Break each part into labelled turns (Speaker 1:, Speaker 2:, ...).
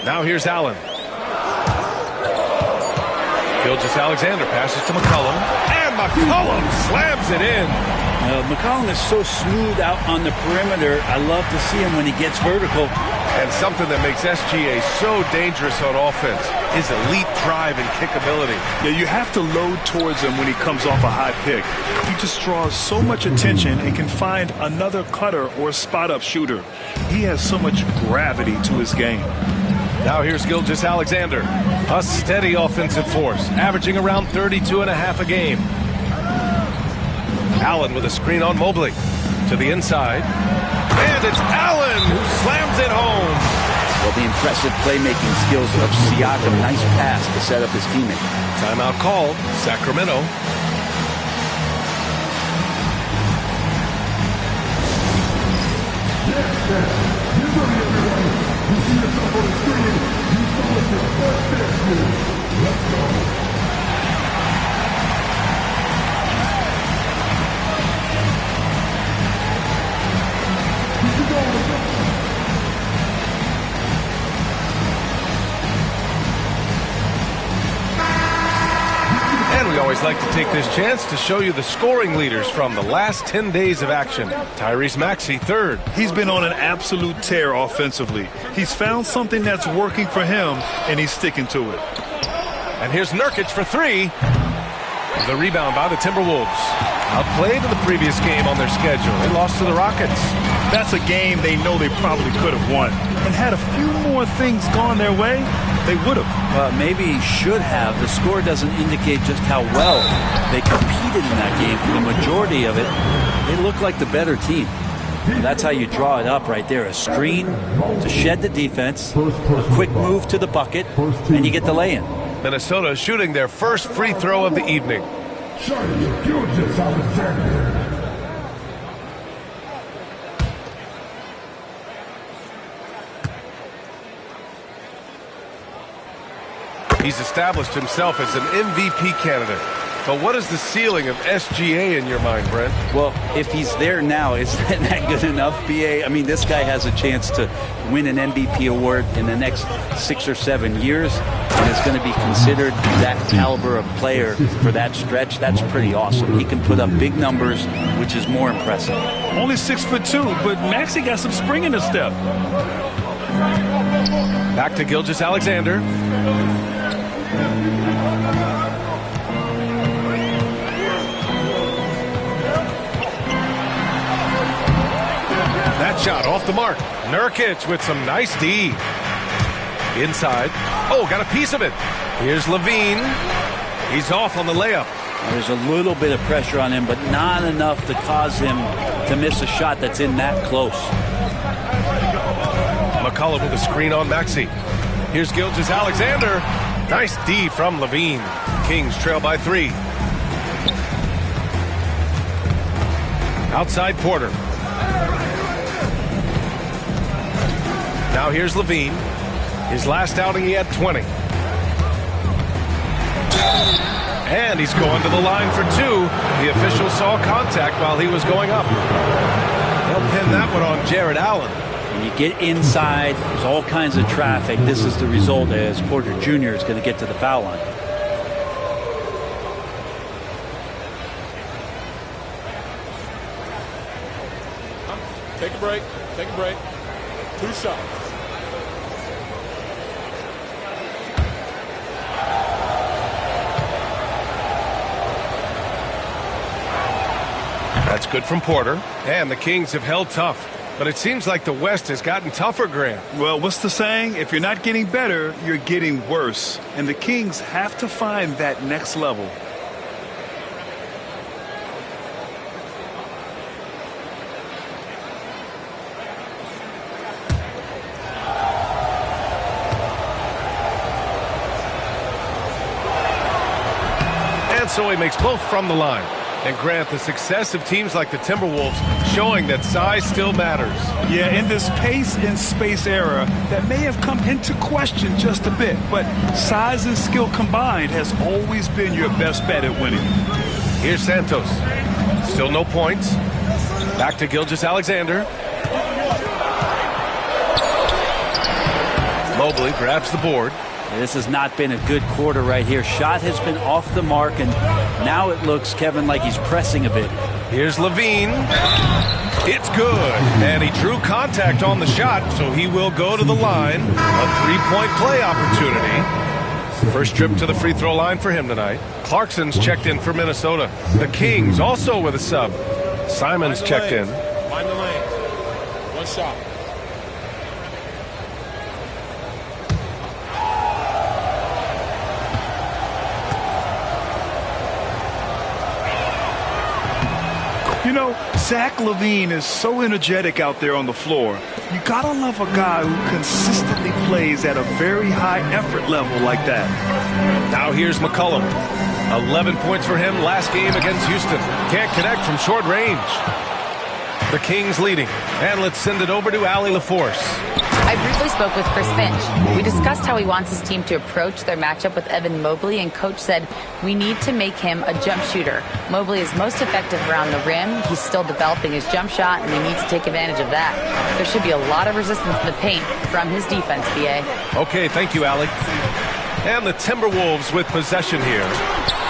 Speaker 1: Now here's Allen. Gilgeous-Alexander passes to McCollum. And McCollum slams it in.
Speaker 2: McCollum is so smooth out on the perimeter. I love to see him when he gets vertical.
Speaker 1: And something that makes SGA so dangerous on offense is elite drive and kick ability.
Speaker 3: Yeah, you have to load towards him when he comes off a high pick. He just draws so much attention and can find another cutter or spot-up shooter. He has so much gravity to his game.
Speaker 1: Now here's Gilgeous-Alexander, a steady offensive force, averaging around 32.5 a game. Allen with a screen on Mobley to the inside. And it's Allen who slams it home.
Speaker 2: Well, the impressive playmaking skills of Siakam. Nice pass to set up his teammate.
Speaker 1: Timeout called, Sacramento. And we always like to take this chance to show you the scoring leaders from the last 10 days of action. Tyrese Maxey, third.
Speaker 3: He's been on an absolute tear offensively. He's found something that's working for him, and he's sticking to it.
Speaker 1: And here's Nurkic for three. The rebound by the Timberwolves. Outplayed in the previous game on their schedule. They lost to the Rockets.
Speaker 3: That's a game they know they probably could have won. And had a few more things gone their way, they would have.
Speaker 2: Maybe should have. The score doesn't indicate just how well they competed in that game. For the majority of it, they look like the better team. And that's how you draw it up right there. A screen to shed the defense, a quick move to the bucket, and you get the lay-in.
Speaker 1: Minnesota shooting their first free throw of the evening. He's established himself as an MVP candidate. But what is the ceiling of SGA in your mind, Brent?
Speaker 2: Well, if he's there now, is that good enough, BA? I mean, this guy has a chance to win an MVP award in the next 6 or 7 years, and is going to be considered that caliber of player for that stretch. That's pretty awesome. He can put up big numbers, which is more impressive.
Speaker 3: Only 6'2", but Maxey got some spring in his step.
Speaker 1: Back to Gilgeous-Alexander. That shot off the mark. Nurkic with some nice D. Inside. Oh, got a piece of it. Here's Levine. He's off on the layup.
Speaker 2: There's a little bit of pressure on him, but not enough to cause him to miss a shot that's in that close.
Speaker 1: McCollum with a screen on Maxey. Here's Gilgeous-Alexander. Nice D from Levine. Kings trail by 3. Outside Porter. Now here's Levine. His last outing, he had 20. And he's going to the line for 2. The official saw contact while he was going up. They'll pin that one on Jarrett Allen.
Speaker 2: When you get inside, there's all kinds of traffic. This is the result as Porter Jr. is going to get to the foul line.
Speaker 4: Take a break. Take a break. 2 shots.
Speaker 1: That's good from Porter. And the Kings have held tough. But it seems like the West has gotten tougher, Grant.
Speaker 3: Well, what's the saying? If you're not getting better, you're getting worse. And the Kings have to find that next level.
Speaker 1: And so he makes both from the line. And Grant, the success of teams like the Timberwolves showing that size still matters.
Speaker 3: Yeah, in this pace and space era, that may have come into question just a bit, but size and skill combined has always been your best bet at winning.
Speaker 1: Here's Santos. Still no points. Back to Gilgeous-Alexander. Mobley grabs the board.
Speaker 2: This has not been a good quarter right here. Shot has been off the mark, and now it looks, Kevin, like he's pressing a bit.
Speaker 1: Here's Levine. It's good. And he drew contact on the shot, so he will go to the line. A three-point play opportunity. First trip to the free throw line for him tonight. Clarkson's checked in for Minnesota. The Kings also with a sub. Simons checked in.
Speaker 4: Mind the lane. One shot.
Speaker 3: You know, Zach LaVine is so energetic out there on the floor. You gotta love a guy who consistently plays at a very high effort level like that.
Speaker 1: Now here's McCollum. 11 points for him last game against Houston. Can't connect from short range. The Kings leading. And let's send it over to Allie LaForce.
Speaker 5: I briefly spoke with Chris Finch. We discussed how he wants his team to approach their matchup with Evan Mobley, and Coach said, we need to make him a jump shooter. Mobley is most effective around the rim. He's still developing his jump shot, and he needs to take advantage of that. There should be a lot of resistance in the paint from his defense, B.A.
Speaker 1: Okay, thank you, Allie. And the Timberwolves with possession here.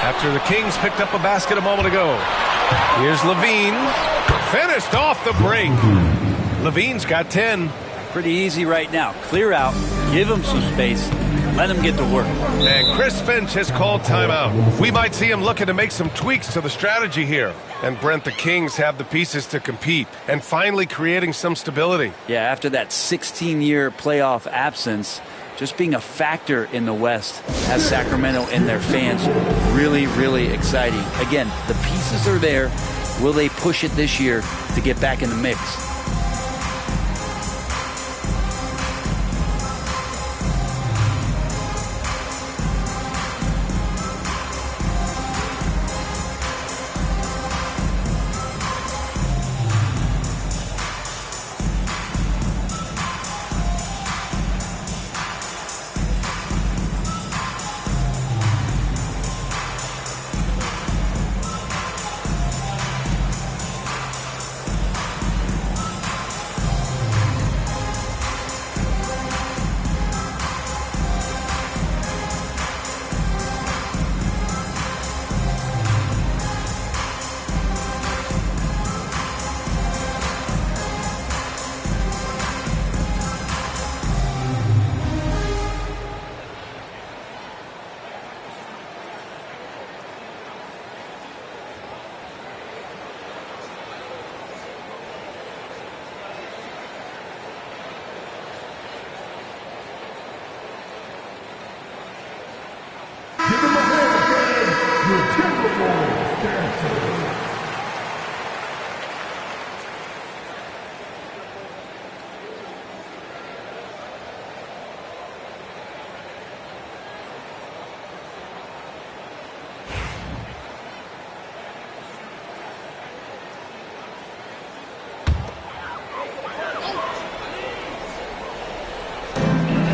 Speaker 1: After the Kings picked up a basket a moment ago. Here's Levine. Finished off the break. Levine's got 10.
Speaker 2: Pretty easy right now. Clear out, give him some space, let him get to work.
Speaker 1: And Chris Finch has called timeout. We might see him looking to make some tweaks to the strategy here. And Brent, the Kings have the pieces to compete and finally creating some stability.
Speaker 2: Yeah, after that 16-year playoff absence, just being a factor in the West has Sacramento and their fans really, really exciting. Again, the pieces are there. Will they push it this year to get back in the mix?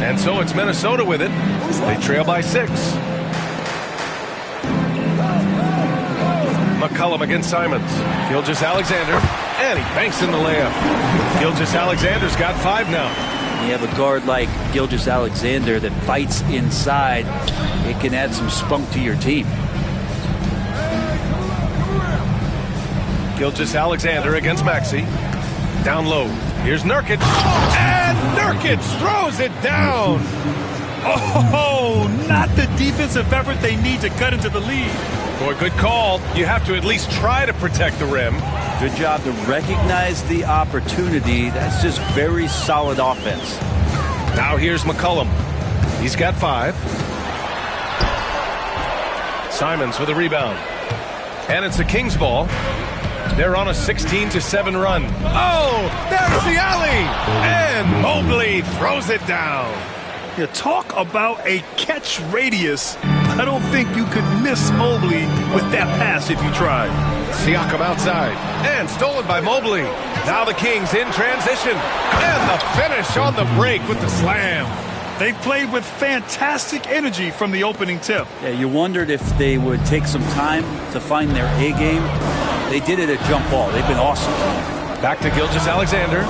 Speaker 1: And so it's Minnesota with it. They trail by 6. McCollum against Simons. Gilgeous-Alexander. And he banks in the layup. Gilgeous-Alexander's got 5 now.
Speaker 2: You have a guard like Gilgeous-Alexander that fights inside. It can add some spunk to your team.
Speaker 1: Gilgeous-Alexander against Maxey. Down low. Here's Nurkic. And Nurkic throws it down.
Speaker 3: Oh, not the defensive effort they need to cut into the lead.
Speaker 1: Boy, good call. You have to at least try to protect the rim.
Speaker 2: Good job to recognize the opportunity. That's just very solid offense.
Speaker 1: Now here's McCollum. He's got 5. Simons with a rebound. And it's the Kings ball. They're on a 16-7 run. Oh, there's the alley. And Mobley throws it down.
Speaker 3: You talk about a catch radius. I don't think you could miss Mobley with that pass if you tried.
Speaker 1: Siakam outside. And stolen by Mobley. Now the Kings in transition. And the finish on the break with the slam.
Speaker 3: They played with fantastic energy from the opening tip.
Speaker 2: Yeah, you wondered if they would take some time to find their A game. They did it at jump ball. They've been awesome.
Speaker 1: Back to Gilgeous-Alexander.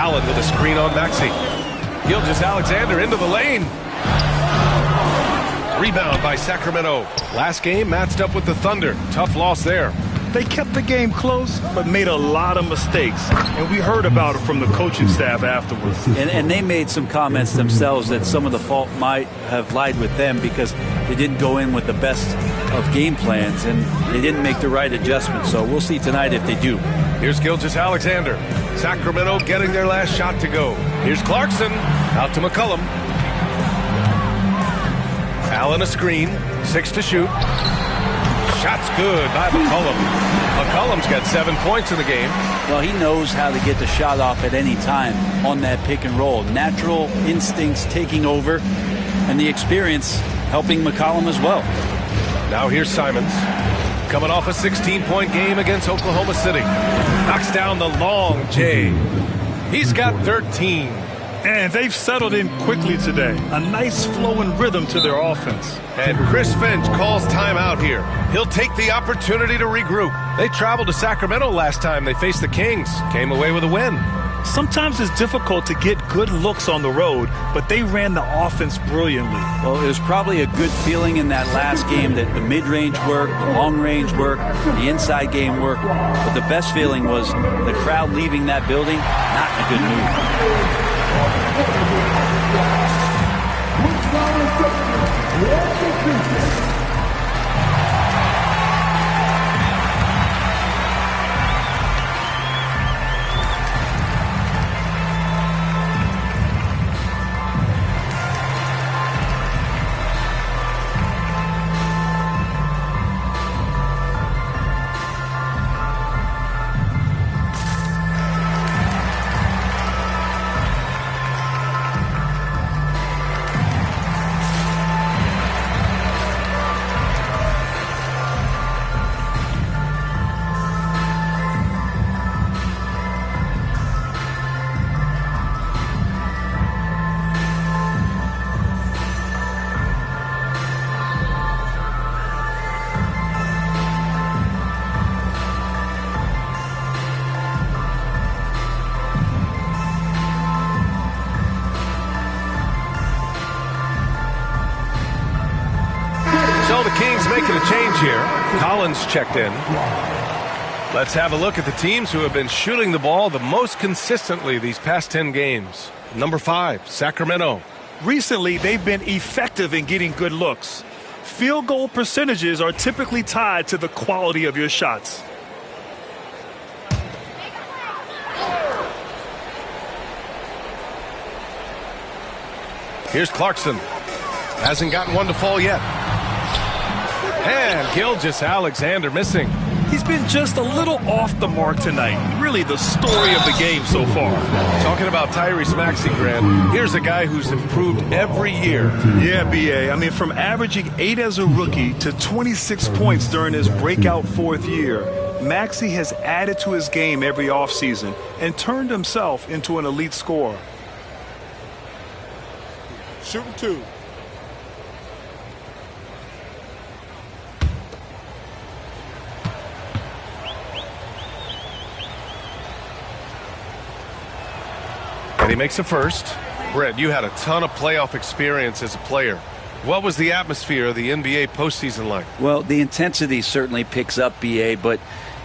Speaker 1: Allen with a screen on Maxey. Gilgeous-Alexander into the lane. Rebound by Sacramento. Last game matched up with the Thunder. Tough loss there.
Speaker 3: They kept the game close, but made a lot of mistakes. And we heard about it from the coaching staff afterwards.
Speaker 2: And they made some comments themselves that some of the fault might have lied with them because they didn't go in with the best of game plans and they didn't make the right adjustments. So we'll see tonight if they do.
Speaker 1: Here's Gilgeous-Alexander. Sacramento getting their last shot to go. Here's Clarkson. Out to McCollum. Allen a screen. 6 to shoot. Shot's good by McCollum. McCollum's got 7 points in the game.
Speaker 2: Well, he knows how to get the shot off at any time on that pick and roll. Natural instincts taking over, and the experience helping McCollum as well.
Speaker 1: Now here's Simons. Coming off a 16-point game against Oklahoma City. Knocks down the long J. He's got 13.
Speaker 3: And they've settled in quickly today. A nice flowing rhythm to their offense.
Speaker 1: And Chris Finch calls timeout here. He'll take the opportunity to regroup. They traveled to Sacramento last time they faced the Kings. Came away with a win.
Speaker 3: Sometimes it's difficult to get good looks on the road, but they ran the offense brilliantly.
Speaker 2: Well, it was probably a good feeling in that last game that the mid-range worked, the long-range worked, the inside game worked. But the best feeling was the crowd leaving that building, not in a good mood.
Speaker 1: So the Kings making a change here. Collins checked in. Let's have a look at the teams who have been shooting the ball the most consistently these past 10 games. Number 5, Sacramento.
Speaker 3: Recently, they've been effective in getting good looks. Field goal percentages are typically tied to the quality of your shots.
Speaker 1: Here's Clarkson. Hasn't gotten one to fall yet. And Gilgeous-Alexander missing.
Speaker 3: He's been just a little off the mark tonight. Really the story of the game so far.
Speaker 1: Talking about Tyrese Maxey, Grant, here's a guy who's improved every year.
Speaker 3: Yeah, B.A. I mean, from averaging 8 as a rookie to 26 points during his breakout 4th year, Maxey has added to his game every offseason and turned himself into an elite scorer.
Speaker 4: Shooting 2.
Speaker 1: And he makes a first. Brett, you had a ton of playoff experience as a player. What was the atmosphere of the NBA postseason like?
Speaker 2: Well, the intensity certainly picks up, BA, but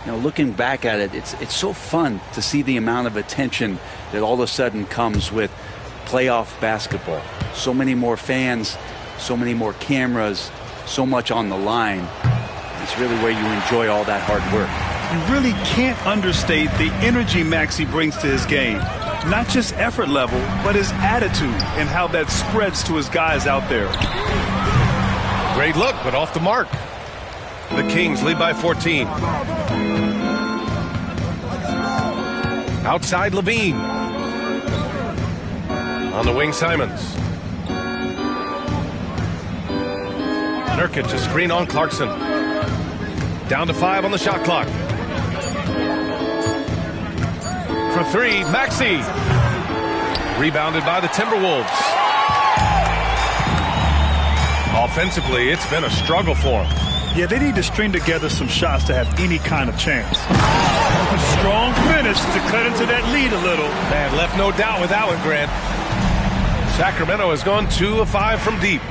Speaker 2: looking back at it, it's so fun to see the amount of attention that all of a sudden comes with playoff basketball. So many more fans, so many more cameras, so much on the line. It's really where you enjoy all that hard work.
Speaker 3: You really can't understate the energy Maxey brings to his game. Not just effort level, but his attitude and how that spreads to his guys out there.
Speaker 1: Great look, but off the mark. The Kings lead by 14. Outside Levine. On the wing, Simons. Nurkic, a screen on Clarkson. Down to 5 on the shot clock. For 3, Maxey. Rebounded by the Timberwolves. Offensively, it's been a struggle for him.
Speaker 3: Yeah, they need to string together some shots to have any kind of chance. A strong finish to cut into that lead a little.
Speaker 1: Man, left no doubt with that one, Grant. Sacramento has gone 2 of 5 from deep.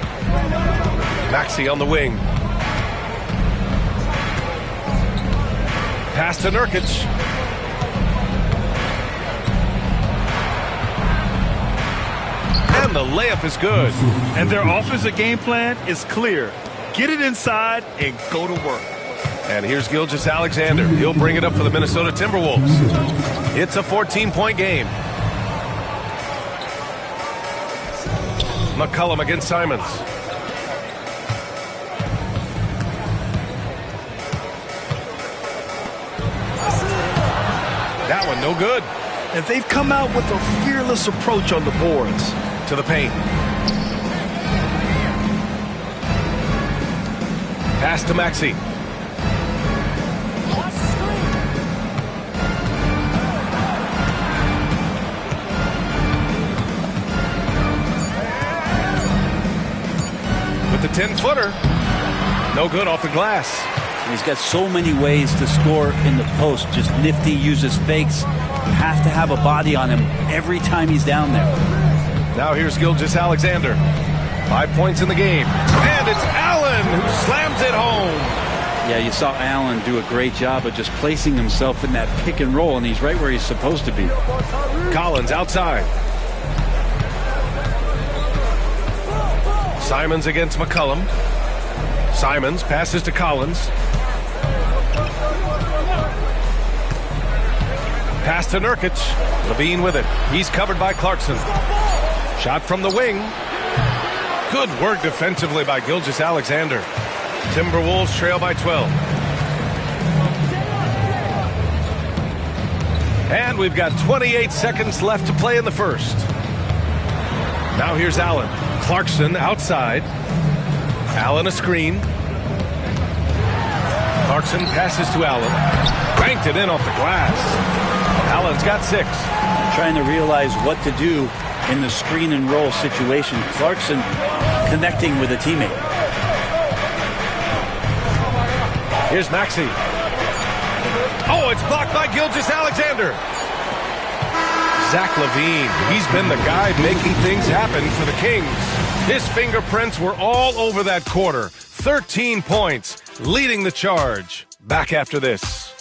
Speaker 1: Maxey on the wing. Pass to Nurkic. And the layup is good.
Speaker 3: And their offensive game plan is clear. Get it inside and go to work.
Speaker 1: And here's Gilgeous-Alexander. He'll bring it up for the Minnesota Timberwolves. It's a 14-point game. McCollum against Simons. That one no good.
Speaker 3: And they've come out with a fearless approach on the boards.
Speaker 1: To the paint. Pass to Maxey. With the 10-footer. No good off the glass.
Speaker 2: He's got so many ways to score in the post. Just nifty, uses fakes. You have to have a body on him every time he's down there.
Speaker 1: Now here's Gilgeous-Alexander. 5 points in the game. And it's Allen who slams it home.
Speaker 2: Yeah, you saw Allen do a great job of just placing himself in that pick and roll, and he's right where he's supposed to be.
Speaker 1: Collins outside. Simons against McCollum. Simons passes to Collins. Pass to Nurkic. Levine with it. He's covered by Clarkson. Shot from the wing. Good work defensively by Gilgeous-Alexander. Timberwolves trail by 12. And we've got 28 seconds left to play in the first. Now here's Allen. Clarkson outside. Allen a screen. Clarkson passes to Allen. Banked it in off the glass. Allen's got 6.
Speaker 2: Trying to realize what to do in the screen and roll situation. Clarkson connecting with a teammate.
Speaker 1: Here's Maxey. Oh, it's blocked by Gilgeous-Alexander. Zach LaVine, he's been the guy making things happen for the Kings. His fingerprints were all over that quarter. 13 points, leading the charge. Back after this.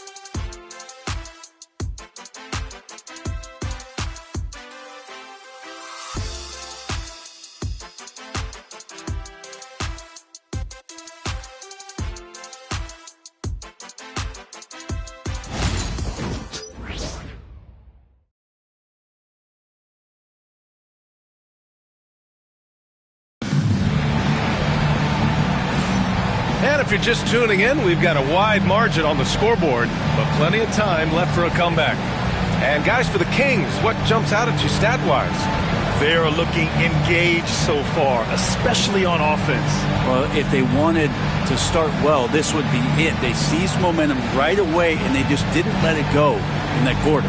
Speaker 1: And if you're just tuning in, we've got a wide margin on the scoreboard, but plenty of time left for a comeback. And guys, for the Kings, what jumps out at you stat-wise?
Speaker 3: They are looking engaged so far, especially on offense.
Speaker 2: Well, if they wanted to start well, this would be it. They seized momentum right away, and they just didn't let it go in that quarter.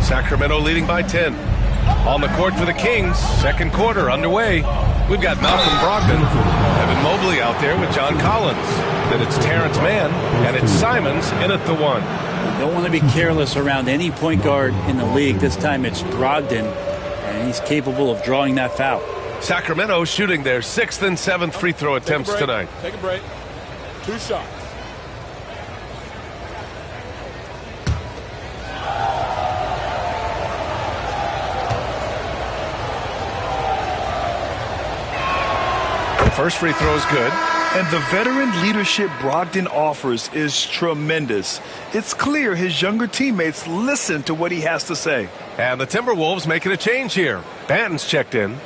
Speaker 1: Sacramento leading by 10. On the court for the Kings, second quarter underway. We've got Malcolm Brogdon, Evan Mobley out there with John Collins. Then it's Terrence Mann, and it's Simons in at the 1.
Speaker 2: You don't want to be careless around any point guard in the league. This time it's Brogdon, and he's capable of drawing that foul.
Speaker 1: Sacramento shooting their 6th and 7th free throw attempts tonight.
Speaker 4: Take a break. 2 shots.
Speaker 1: First free throw is good.
Speaker 3: And the veteran leadership Brogdon offers is tremendous. It's clear his younger teammates listen to what he has to say.
Speaker 1: And the Timberwolves making a change here. Banton's checked in.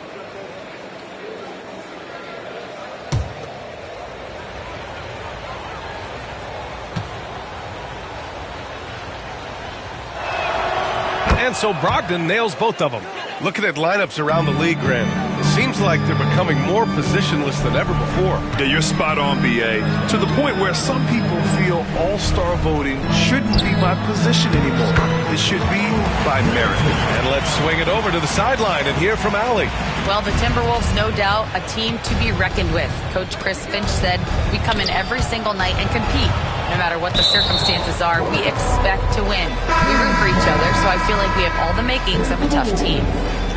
Speaker 1: And so Brogdon nails both of them. Looking at lineups around the league, Grant, it seems like they're becoming more positionless than ever before.
Speaker 3: Yeah, you're spot on, B.A. To the point where some people feel all-star voting shouldn't be my position anymore. it should be by merit.
Speaker 1: And let's swing it over to the sideline and hear from Allie.
Speaker 5: Well, the Timberwolves, no doubt, a team to be reckoned with. Coach Chris Finch said, we come in every single night and compete. No matter what the circumstances are, we expect to win. We root for each other, so I feel like we have all the makings of a tough team.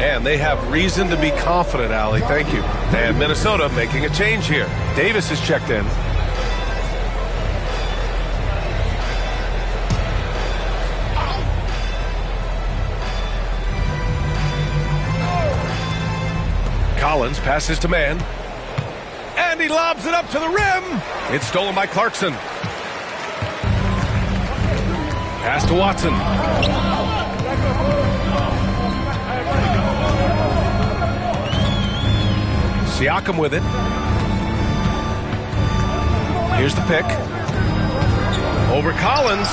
Speaker 1: And they have reason to be confident, Allie. Thank you. And Minnesota making a change here. Davis is checked in. Collins passes to Mann. And he lobs it up to the rim. It's stolen by Clarkson. Pass to Watson. Siakam with it. Here's the pick. Over Collins.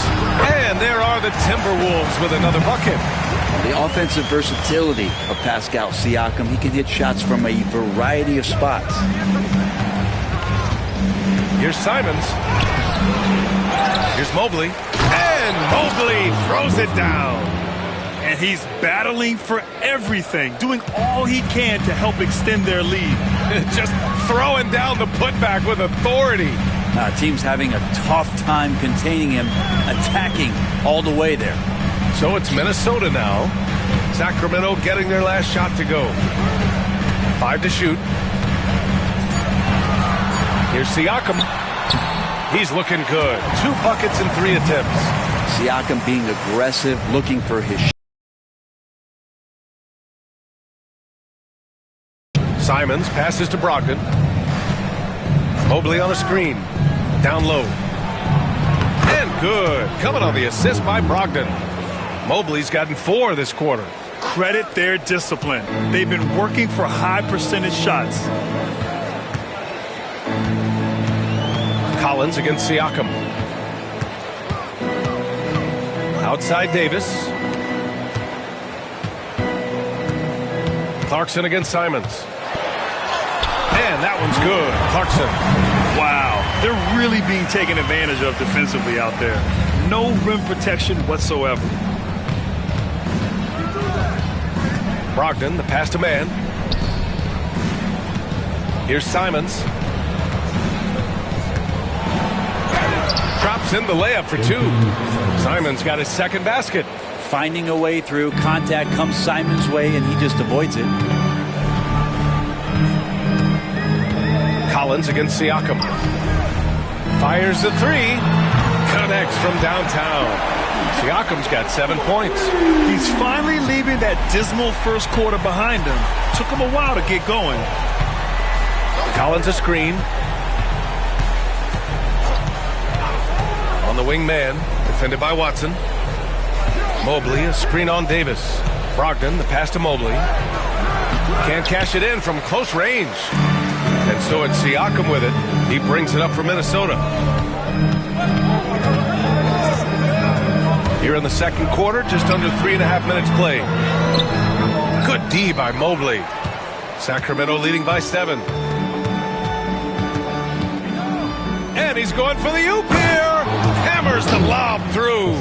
Speaker 1: And there are the Timberwolves with another bucket.
Speaker 2: The offensive versatility of Pascal Siakam. He can hit shots from a variety of spots.
Speaker 1: Here's Simons. Here's Mobley. And Mobley throws it down.
Speaker 3: And he's battling for everything, doing all he can to help extend their lead.
Speaker 1: Just throwing down the putback with authority.
Speaker 2: Team's having a tough time containing him, attacking all the way there.
Speaker 1: So it's Minnesota now. Sacramento getting their last shot to go. 5 to shoot. Here's Siakam. He's looking good. 2 buckets in 3 attempts.
Speaker 2: Siakam being aggressive, looking for his shot.
Speaker 1: Simons passes to Brogdon. Mobley on a screen. Down low. And good. Coming on the assist by Brogdon. Mobley's gotten 4 this quarter.
Speaker 3: Credit their discipline. They've been working for high percentage shots.
Speaker 1: Collins against Siakam. Outside Davis. Clarkson against Simons. And that one's good. Clarkson.
Speaker 3: Wow. They're really being taken advantage of defensively out there. No rim protection whatsoever.
Speaker 1: Brogdon, the pass to Mann. Here's Simons. Drops in the layup for 2. Simons got his second basket.
Speaker 2: Finding a way through. Contact comes Simons' way, and he just avoids it.
Speaker 1: Collins against Siakam. Fires the 3. Connects from downtown. Siakam's got 7 points.
Speaker 3: He's finally leaving that dismal first quarter behind him. Took him a while to get going.
Speaker 1: Collins a screen. On the wing man, defended by Watson. Mobley, a screen on Davis. Brogdon, the pass to Mobley. Can't cash it in from close range. And so it's Siakam with it. He brings it up for Minnesota. Here in the second quarter, just under 3.5 minutes played. Good D by Mobley. Sacramento leading by 7. And he's going for the oop here. Hammers the lob through.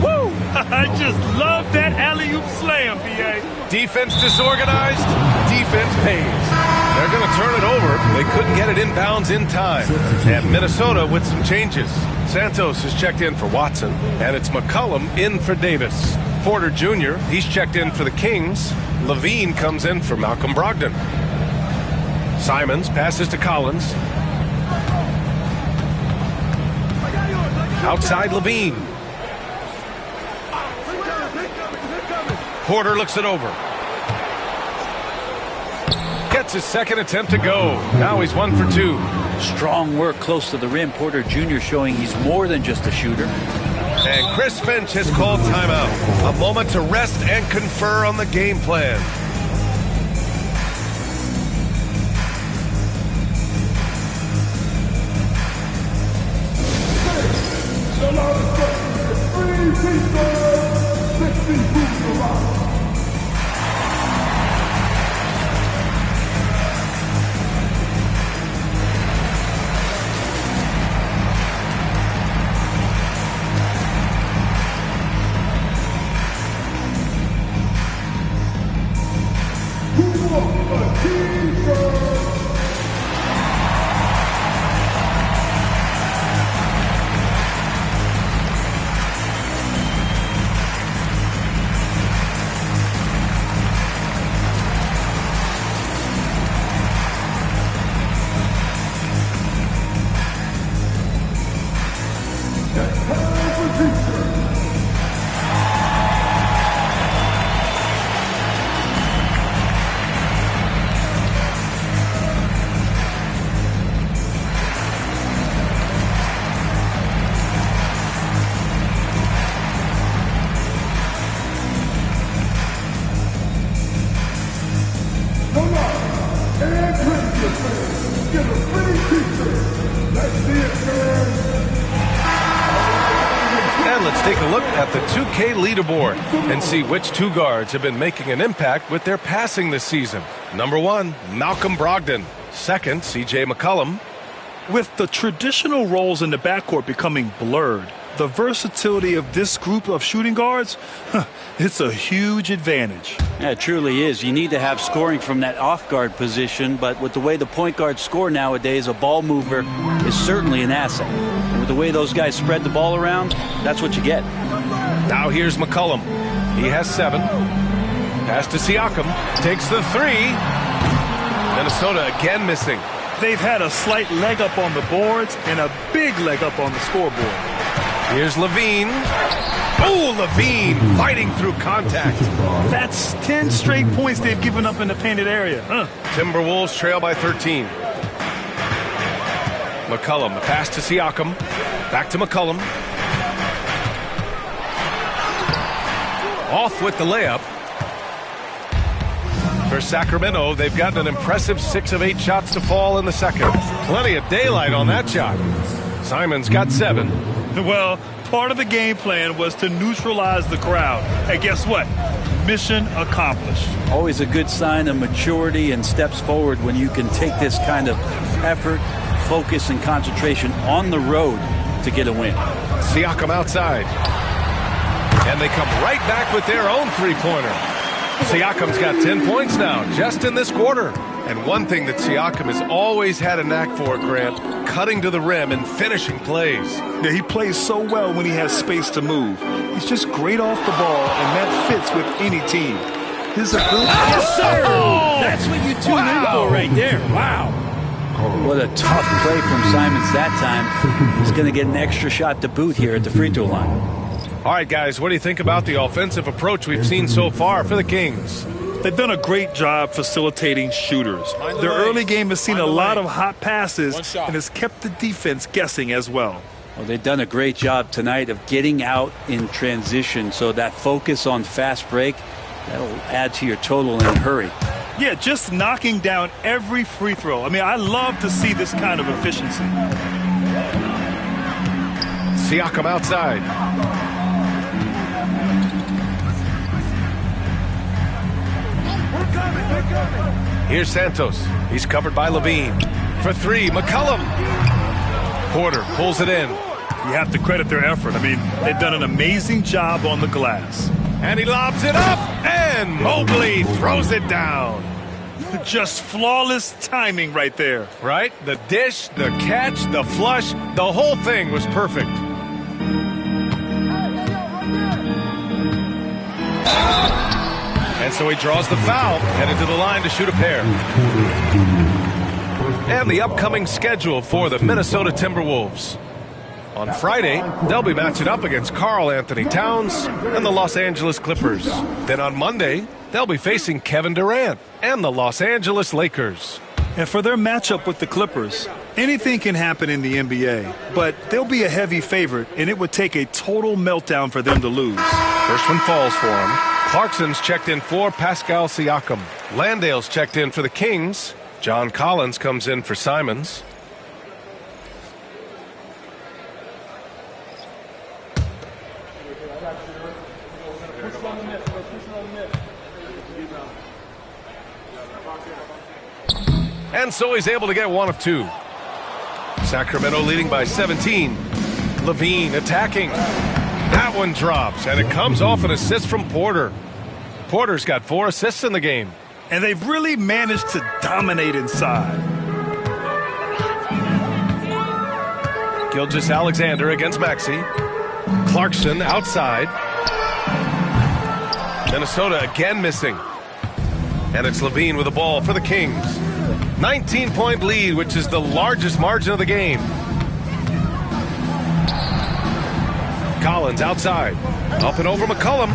Speaker 3: Woo! I just love that alley-oop slam, B.A.
Speaker 1: Defense disorganized. Defense pays. They're going to turn it over. They couldn't get it inbounds in time. And Minnesota with some changes. Santos is checked in for Watson. And it's McCollum in for Davis. Porter Jr., he's checked in for the Kings. Levine comes in for Malcolm Brogdon. Simons passes to Collins. Outside Levine. Porter looks it over. Gets his second attempt to go. Now he's 1 for 2.
Speaker 2: Strong work close to the rim. Porter Jr. showing he's more than just a shooter.
Speaker 1: And Chris Finch has called timeout. A moment to rest and confer on the game plan. And let's take a look at the 2K leaderboard and see which two guards have been making an impact with their passing this season. Number 1, Malcolm Brogdon. Second, CJ McCollum.
Speaker 3: With the traditional roles in the backcourt becoming blurred, the versatility of this group of shooting guards, it's a huge advantage.
Speaker 2: Yeah, it truly is. You need to have scoring from that off-guard position, but with the way the point guards score nowadays, a ball mover is certainly an asset. And with the way those guys spread the ball around, that's what you get.
Speaker 1: Now here's McCollum. He has 7. Pass to Siakam. Takes the 3. Minnesota again missing.
Speaker 3: They've had a slight leg up on the boards and a big leg up on the scoreboard.
Speaker 1: Here's Levine. Oh, Levine fighting through contact.
Speaker 3: That's 10 straight points they've given up in the painted area.
Speaker 1: Timberwolves trail by 13. McCollum, the pass to Siakam. Back to McCollum. Off with the layup. For Sacramento, they've gotten an impressive 6 of 8 shots to fall in the second. Plenty of daylight on that shot. Simon's got 7.
Speaker 3: Well, part of the game plan was to neutralize the crowd. And guess what? Mission accomplished.
Speaker 2: Always a good sign of maturity and steps forward when you can take this kind of effort, focus, and concentration on the road to get a win.
Speaker 1: Siakam outside. And they come right back with their own three-pointer. Siakam's got 10 points now, just in this quarter. And one thing that Siakam has always had a knack for, Grant, cutting to the rim and finishing plays.
Speaker 3: Yeah, he plays so well when he has space to move. He's just great off the ball, and that fits with any team. His ability...
Speaker 2: Yes, sir! That's what you tune in for right there. Wow. What a tough play from Simons that time. He's going to get an extra shot to boot here at the free throw line.
Speaker 1: All right, guys, what do you think about the offensive approach we've seen so far for the Kings?
Speaker 3: They've done a great job facilitating shooters. Their early game has seen a lot of hot passes and has kept the defense guessing as well.
Speaker 2: Well, they've done a great job tonight of getting out in transition, so that focus on fast break, that'll add to your total in a hurry.
Speaker 3: Yeah, just knocking down every free throw. I mean, I love to see this kind of efficiency.
Speaker 1: Siakam outside. Here's Santos. He's covered by Levine. For 3, McCollum. Porter pulls it in.
Speaker 3: You have to credit their effort. I mean, they've done an amazing job on the glass.
Speaker 1: And he lobs it up, and Mobley throws it down.
Speaker 3: Just flawless timing right there.
Speaker 1: Right? The dish, the catch, the flush, the whole thing was perfect. And so he draws the foul, headed to the line to shoot a pair. And the upcoming schedule for the Minnesota Timberwolves. On Friday, they'll be matching up against Karl Anthony Towns and the Los Angeles Clippers. Then on Monday, they'll be facing Kevin Durant and the Los Angeles Lakers.
Speaker 3: And for their matchup with the Clippers, anything can happen in the NBA, but they'll be a heavy favorite, and it would take a total meltdown for them to lose.
Speaker 1: First one falls for him. Clarkson's checked in for Pascal Siakam. Landale's checked in for the Kings. John Collins comes in for Simons. And so he's able to get one of 2. Sacramento leading by 17. Levine attacking. That one drops, and it comes off an assist from Porter. Porter's got 4 assists in the game.
Speaker 3: And they've really managed to dominate inside.
Speaker 1: Gilgeous-Alexander against Maxey. Clarkson outside. Minnesota again missing. And it's Levine with the ball for the Kings. 19-point lead, which is the largest margin of the game. Collins outside. Up and over McCollum.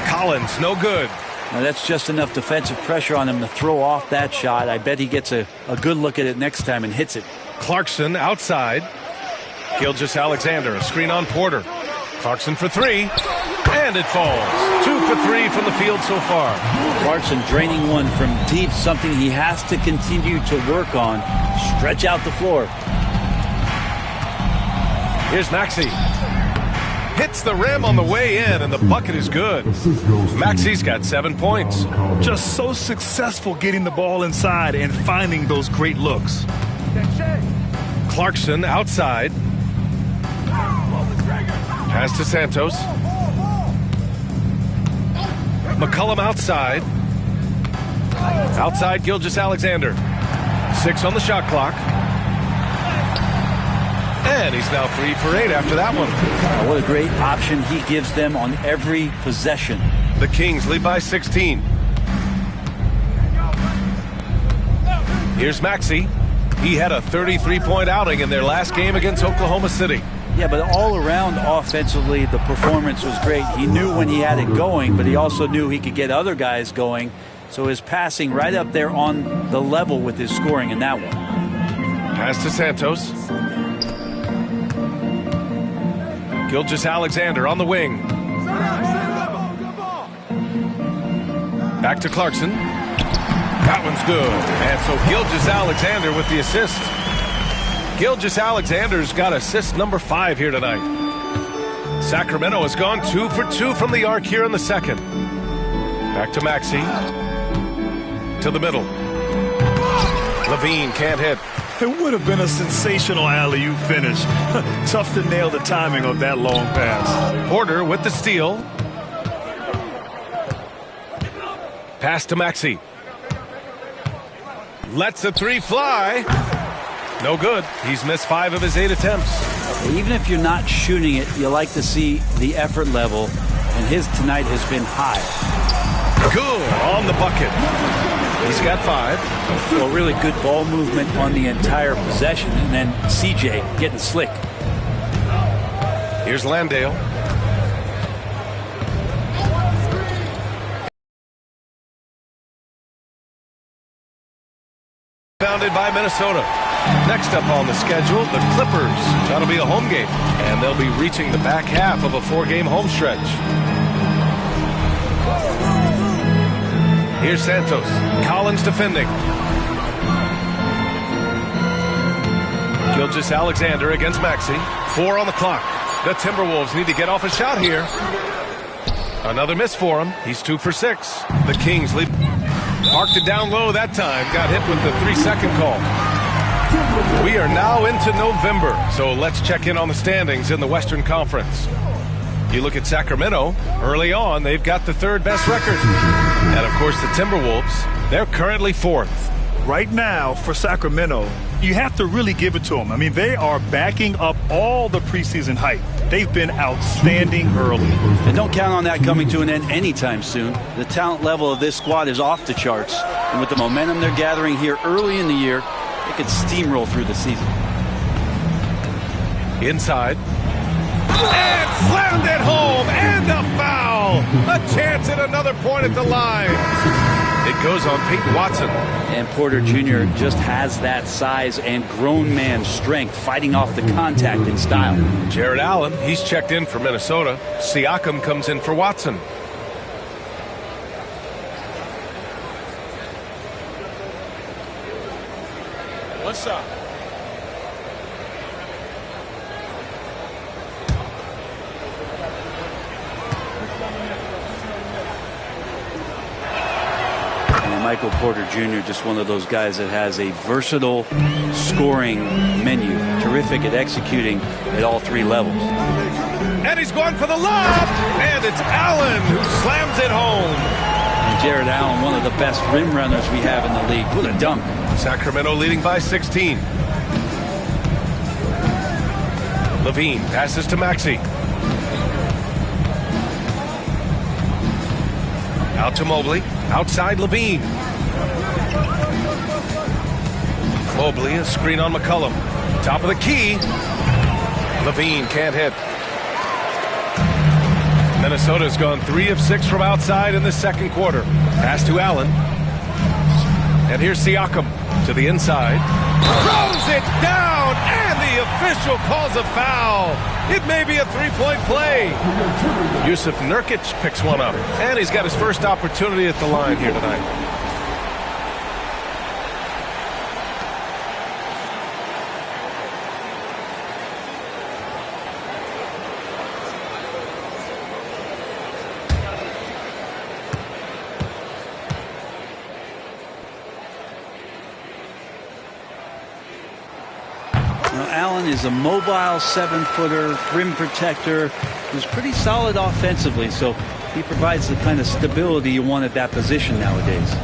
Speaker 1: Collins, no good.
Speaker 2: Now that's just enough defensive pressure on him to throw off that shot. I bet he gets a good look at it next time and hits it.
Speaker 1: Clarkson outside. Gilgeous-Alexander, a screen on Porter. Clarkson for three, and it falls. 2 for 3 from the field so far.
Speaker 2: Clarkson draining one from deep, something he has to continue to work on. Stretch out the floor.
Speaker 1: Here's Maxey. Hits the rim on the way in, and the bucket is good. Maxey's got 7 points.
Speaker 3: Just so successful getting the ball inside and finding those great looks.
Speaker 1: Clarkson outside. Pass to Santos. McCollum outside. Outside Gilgeous-Alexander. 6 on the shot clock. And he's now 3 for 8 after that one.
Speaker 2: What a great option he gives them on every possession.
Speaker 1: The Kings lead by 16. Here's Maxey. He had a 33-point outing in their last game against Oklahoma City.
Speaker 2: Yeah, but all around offensively, the performance was great. He knew when he had it going, but he also knew he could get other guys going. So his passing right up there on the level with his scoring in that one.
Speaker 1: Pass to Santos. Gilgeous-Alexander on the wing. Back to Clarkson. That one's good. And so Gilgeous-Alexander with the assist. Gilgeous-Alexander's got assist number 5 here tonight. Sacramento has gone 2 for 2 from the arc here in the second. Back to Maxey. To the middle. Levine can't hit.
Speaker 3: It would have been a sensational alley-oop finish. Tough to nail the timing of that long pass.
Speaker 1: Porter with the steal. Pass to Maxey. Lets a 3 fly. No good. He's missed 5 of his 8 attempts.
Speaker 2: Even if you're not shooting it, you like to see the effort level, and his tonight has been high.
Speaker 1: Good on the bucket. He's got 5.
Speaker 2: Well, really good ball movement on the entire possession, and then CJ getting slick.
Speaker 1: Here's Landale. Founded by Minnesota. Next up on the schedule, the Clippers. That'll be a home game, and they'll be reaching the back half of a 4-game home stretch. Here's Santos. Collins defending. Gilgeous-Alexander against Maxey. 4 on the clock. The Timberwolves need to get off a shot here. Another miss for him. He's 2 for 6. The Kings lead. Parked it down low that time. Got hit with the 3-second call. We are now into November, so let's check in on the standings in the Western Conference. You look at Sacramento, early on, they've got the 3rd best record. And, of course, the Timberwolves, they're currently 4th.
Speaker 3: Right now, for Sacramento, you have to really give it to them. I mean, they are backing up all the preseason hype. They've been outstanding early.
Speaker 2: And don't count on that coming to an end anytime soon. The talent level of this squad is off the charts. And with the momentum they're gathering here early in the year, they could steamroll through the season.
Speaker 1: Inside. And slammed it home. And a foul. A chance at another point at the line. It goes on Peyton Watson.
Speaker 2: And Porter Jr. just has that size and grown man strength, fighting off the contact in style.
Speaker 1: Jared Allen, he's checked in for Minnesota. Siakam comes in for Watson.
Speaker 4: One shot.
Speaker 2: Michael Porter Jr., just one of those guys that has a versatile scoring menu. Terrific at executing at all 3 levels.
Speaker 1: And he's going for the lob. And it's Allen who slams it home.
Speaker 2: And Jared Allen, one of the best rim runners we have in the league. What a dunk.
Speaker 1: Sacramento leading by 16. Levine passes to Maxey. Out to Mobley. Outside Levine. Mobley, a screen on McCollum. Top of the key. Levine can't hit. Minnesota's gone 3 of 6 from outside in the second quarter. Pass to Allen. And here's Siakam to the inside. Throws it down, and the official calls a foul. It may be a three-point play. Yusuf Nurkic picks one up, and he's got his first opportunity at the line here tonight.
Speaker 2: Allen is a mobile 7-footer, rim protector, who's pretty solid offensively, so he provides the kind of stability you want at that position nowadays.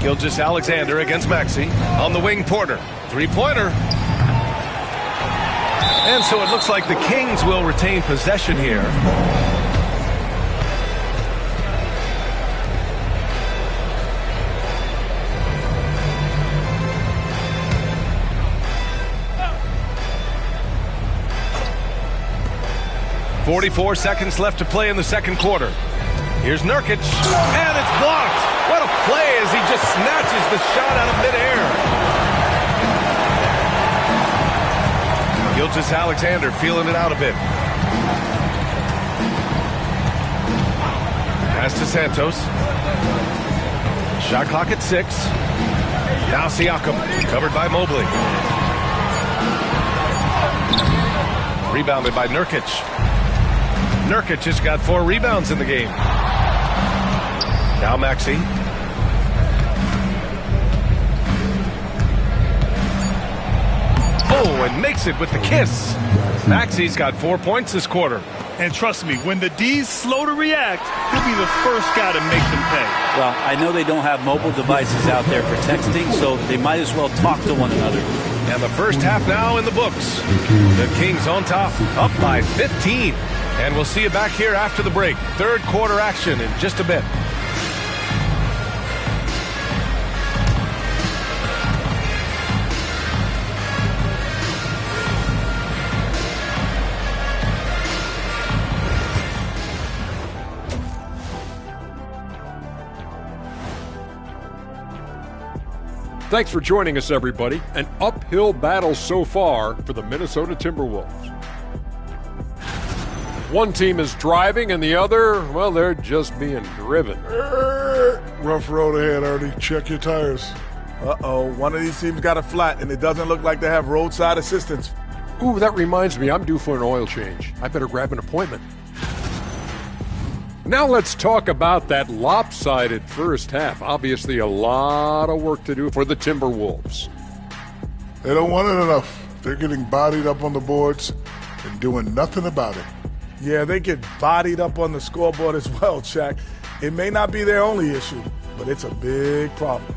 Speaker 1: Gilgeous-Alexander against Maxey. On the wing, Porter. Three-pointer. And so it looks like the Kings will retain possession here. .44 seconds left to play in the second quarter. Here's Nurkic, and it's blocked. What a play as he just snatches the shot out of midair. Gilgeous-Alexander feeling it out a bit. Pass to Santos. Shot clock at 6. Now Siakam, covered by Mobley. Rebounded by Nurkic. Nurkic just got 4 rebounds in the game. Now Maxey. Oh, and makes it with the kiss. Maxey's got 4 points this quarter.
Speaker 3: And trust me, when the D's slow to react, he'll be the first guy to make them pay.
Speaker 2: Well, I know they don't have mobile devices out there for texting, so they might as well talk to one another.
Speaker 1: And the first half now in the books. The Kings on top, up by 15. And we'll see you back here after the break. Third quarter action in just a bit.
Speaker 6: Thanks for joining us, everybody. An uphill battle so far for the Minnesota Timberwolves. One team is driving and the other, well, they're just being driven.
Speaker 7: Rough road ahead, Ernie. Check your tires.
Speaker 8: Uh-oh, one of these teams got a flat, and it doesn't look like they have roadside assistance.
Speaker 6: Ooh, that reminds me, I'm due for an oil change. I better grab an appointment. Now let's talk about that lopsided first half. Obviously, a lot of work to do for the Timberwolves.
Speaker 7: They don't want it enough. They're getting bodied up on the boards and doing nothing about it.
Speaker 8: Yeah, they get bodied up on the scoreboard as well, Shaq. It may not be their only issue, but it's a big problem.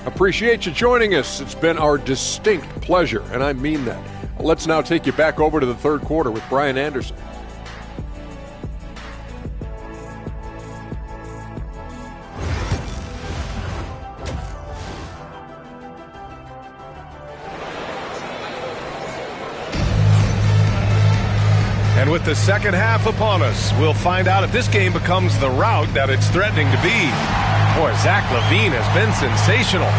Speaker 6: Appreciate you joining us. It's been our distinct pleasure, and I mean that. Let's now take you back over to the third quarter with Brian Anderson.
Speaker 1: And with the second half upon us, we'll find out if this game becomes the rout that it's threatening to be. Boy, Zach LaVine has been sensational.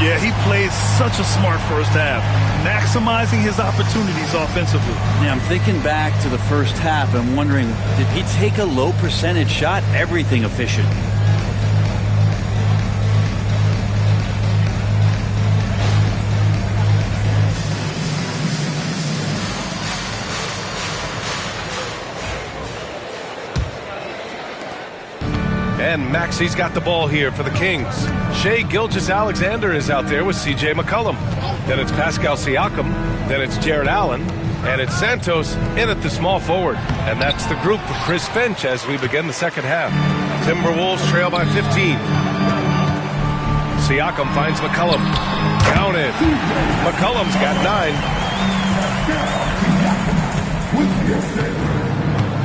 Speaker 3: Yeah, he played such a smart first half, maximizing his opportunities offensively.
Speaker 2: Yeah, I'm thinking back to the first half and wondering, did he take a low percentage shot? Everything efficient.
Speaker 1: And Maxey's got the ball here for the Kings. Shai Gilgeous-Alexander is out there with C.J. McCollum. Then it's Pascal Siakam. Then it's Jared Allen. And it's Santos in at the small forward. And that's the group for Chris Finch as we begin the second half. Timberwolves trail by 15. Siakam finds McCollum. Counted. McCollum's got 9.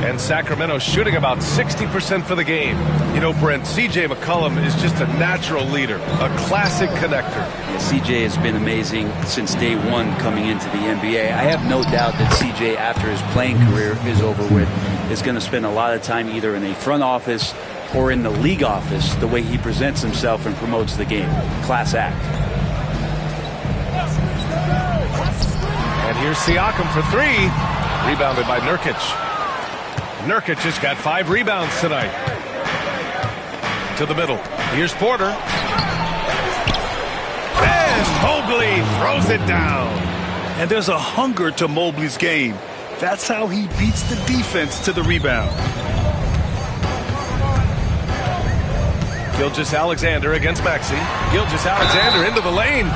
Speaker 1: And Sacramento shooting about 60% for the game. You know, Brent, C.J. McCollum is just a natural leader, a classic connector.
Speaker 2: C.J. has been amazing since day one coming into the NBA. I have no doubt that C.J., after his playing career is over with, is going to spend a lot of time either in a front office or in the league office, the way he presents himself and promotes the game. Class act.
Speaker 1: And here's Siakam for 3. Rebounded by Nurkic. Nurkic has got 5 rebounds tonight. To the middle. Here's Porter. And Mobley throws it down.
Speaker 3: And there's a hunger to Mobley's game. That's how he beats the defense to the rebound.
Speaker 1: Gilgeous-Alexander against Maxey. Gilgeous-Alexander into the lane.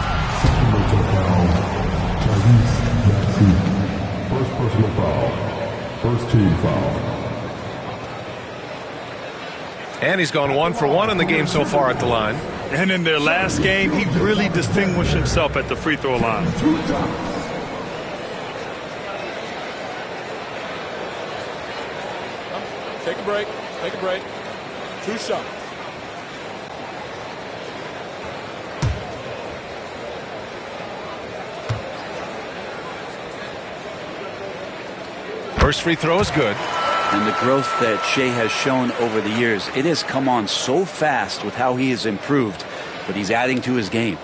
Speaker 9: First personal foul. First team foul.
Speaker 1: And he's gone 1 for 1 in the game so far at the line.
Speaker 3: And in their last game, he really distinguished himself at the free throw line.
Speaker 4: Take a break. Take a break. 2 shots.
Speaker 1: First free throw is good.
Speaker 2: And the growth that Shai has shown over the years, it has come on so fast with how he has improved, but he's adding to his game.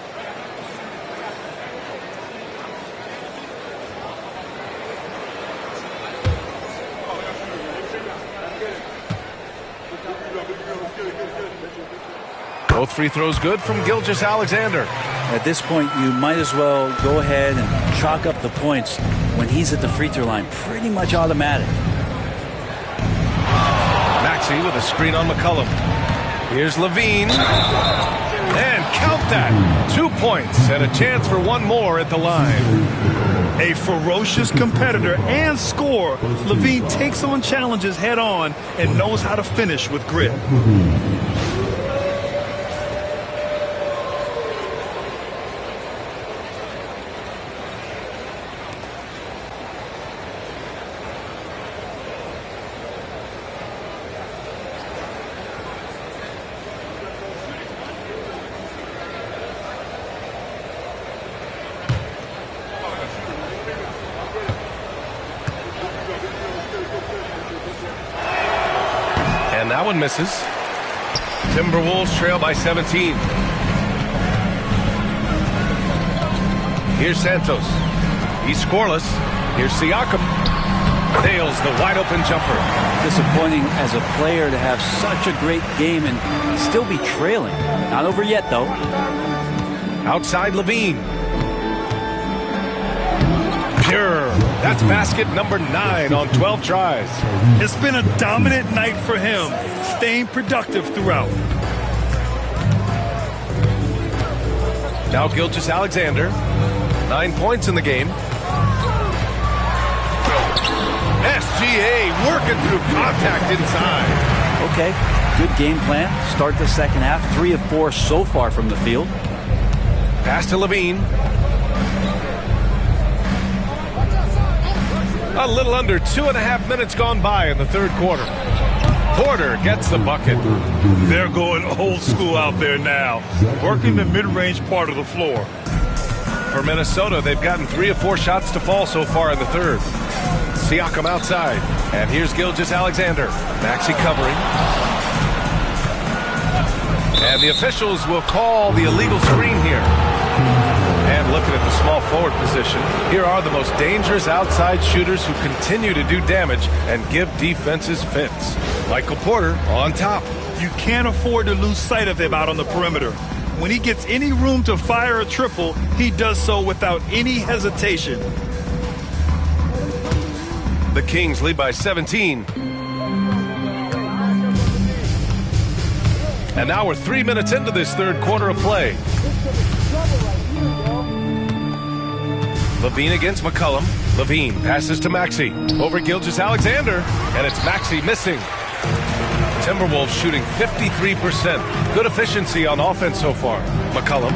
Speaker 1: Both free throws good from Gilgeous-Alexander.
Speaker 2: At this point, you might as well go ahead and chalk up the points when he's at the free throw line. Pretty much automatic.
Speaker 1: Maxey with a screen on McCollum. Here's Levine. And count that. 2 points and a chance for 1 more at the line.
Speaker 3: A ferocious competitor and scorer, Levine takes on challenges head on and knows how to finish with grit.
Speaker 1: And that one misses. Timberwolves trail by 17. Here's Santos. He's scoreless. Here's Siakam. Nails the wide open jumper.
Speaker 2: Disappointing as a player to have such a great game and still be trailing. Not over yet, though.
Speaker 1: Outside Levine. Pure. That's basket number 9 on 12 tries.
Speaker 3: It's been a dominant night for him, staying productive throughout.
Speaker 1: Now Gilgeous-Alexander. 9 points in the game. SGA working through contact inside.
Speaker 2: Okay, good game plan. Start the second half. 3 of 4 so far from the field.
Speaker 1: Pass to Levine. A little under 2.5 minutes gone by in the third quarter. Porter gets the bucket.
Speaker 3: They're going old school out there now, working the mid-range part of the floor.
Speaker 1: For Minnesota, they've gotten 3 of 4 shots to fall so far in the third. Siakam outside. And here's Gilgeous-Alexander. Maxey covering. And the officials will call the illegal screen here. And looking at the small forward position, here are the most dangerous outside shooters who continue to do damage and give defenses fits. Michael Porter on top.
Speaker 3: You can't afford to lose sight of him out on the perimeter. When he gets any room to fire a triple, he does so without any hesitation.
Speaker 1: The Kings lead by 17. And now we're 3 minutes into this third quarter of play. Levine against McCollum. Levine passes to Maxey. Over Gilgeous-Alexander. And it's Maxey missing. Timberwolves shooting 53%. Good efficiency on offense so far. McCollum.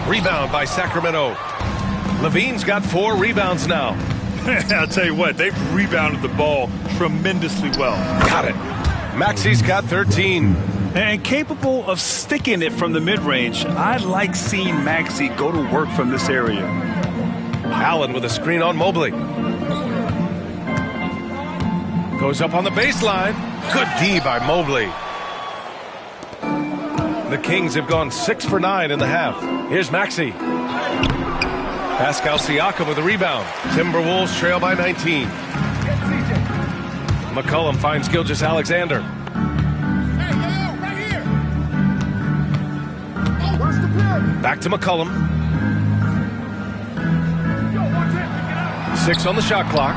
Speaker 1: Rebound by Sacramento. Levine's got 4 rebounds now.
Speaker 3: I'll tell you what, they've rebounded the ball tremendously well.
Speaker 1: Got it. Maxey's got 13.
Speaker 3: And capable of sticking it from the mid-range. I like seeing Maxey go to work from this area.
Speaker 1: Allen with a screen on Mobley. Goes up on the baseline. Good D by Mobley. The Kings have gone 6 for 9 in the half. Here's Maxey. Pascal Siakam with a rebound. Timberwolves trail by 19. McCollum finds Gilgeous-Alexander. Back to McCollum. 6 on the shot clock.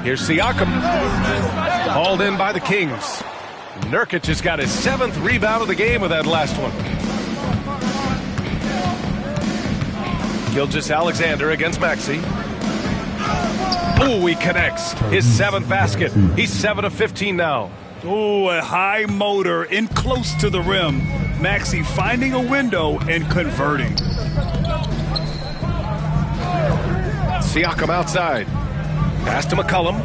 Speaker 1: Here's Siakam. Hauled in by the Kings. Nurkic has got his 7th rebound of the game with that last one. Gilgeous-Alexander against Maxey. Oh, he connects. His 7th basket. He's 7 of 15 now.
Speaker 3: Oh, a high motor in close to the rim. Maxey finding a window and converting.
Speaker 1: Siakam outside. Pass to McCollum.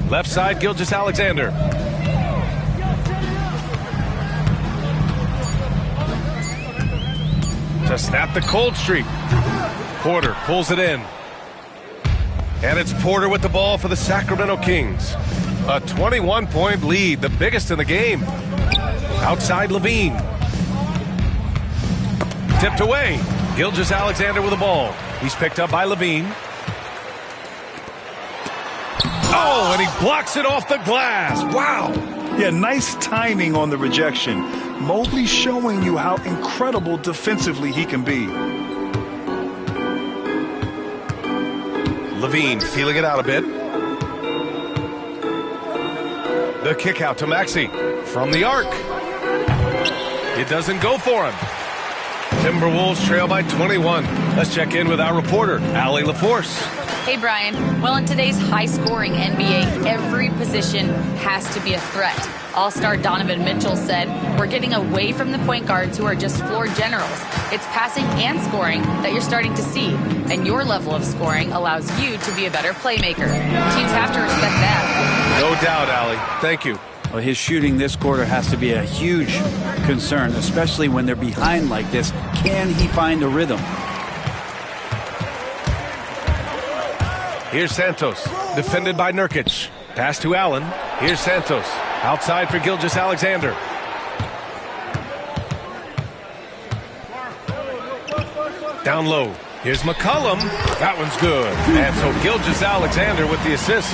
Speaker 1: Left side, Gilgeous-Alexander. To snap the cold streak. Porter pulls it in. And it's Porter with the ball for the Sacramento Kings. A 21-point lead, the biggest in the game. Outside Levine. Tipped away. Gilgeous-Alexander with the ball. He's picked up by Levine. Oh, and he blocks it off the glass. Wow.
Speaker 3: Yeah, nice timing on the rejection. Mobley showing you how incredible defensively he can be.
Speaker 1: Levine feeling it out a bit. The kick out to Maxey from the arc. It doesn't go for him. Timberwolves trail by 21. Let's check in with our reporter, Allie LaForce.
Speaker 5: Hey, Brian. Well, in today's high-scoring NBA, every position has to be a threat. All-star Donovan Mitchell said, "We're getting away from the point guards who are just floor generals. It's passing and scoring that you're starting to see, and your level of scoring allows you to be a better playmaker. Teams have to respect that."
Speaker 1: No doubt, Allie. Thank you.
Speaker 2: Well, his shooting this quarter has to be a huge concern, especially when they're behind like this. Can he find a rhythm?
Speaker 1: Here's Santos, defended by Nurkic. Pass to Allen. Here's Santos. Outside for Gilgeous-Alexander. Down low. Here's McCollum. That one's good. And so Gilgeous-Alexander with the assist.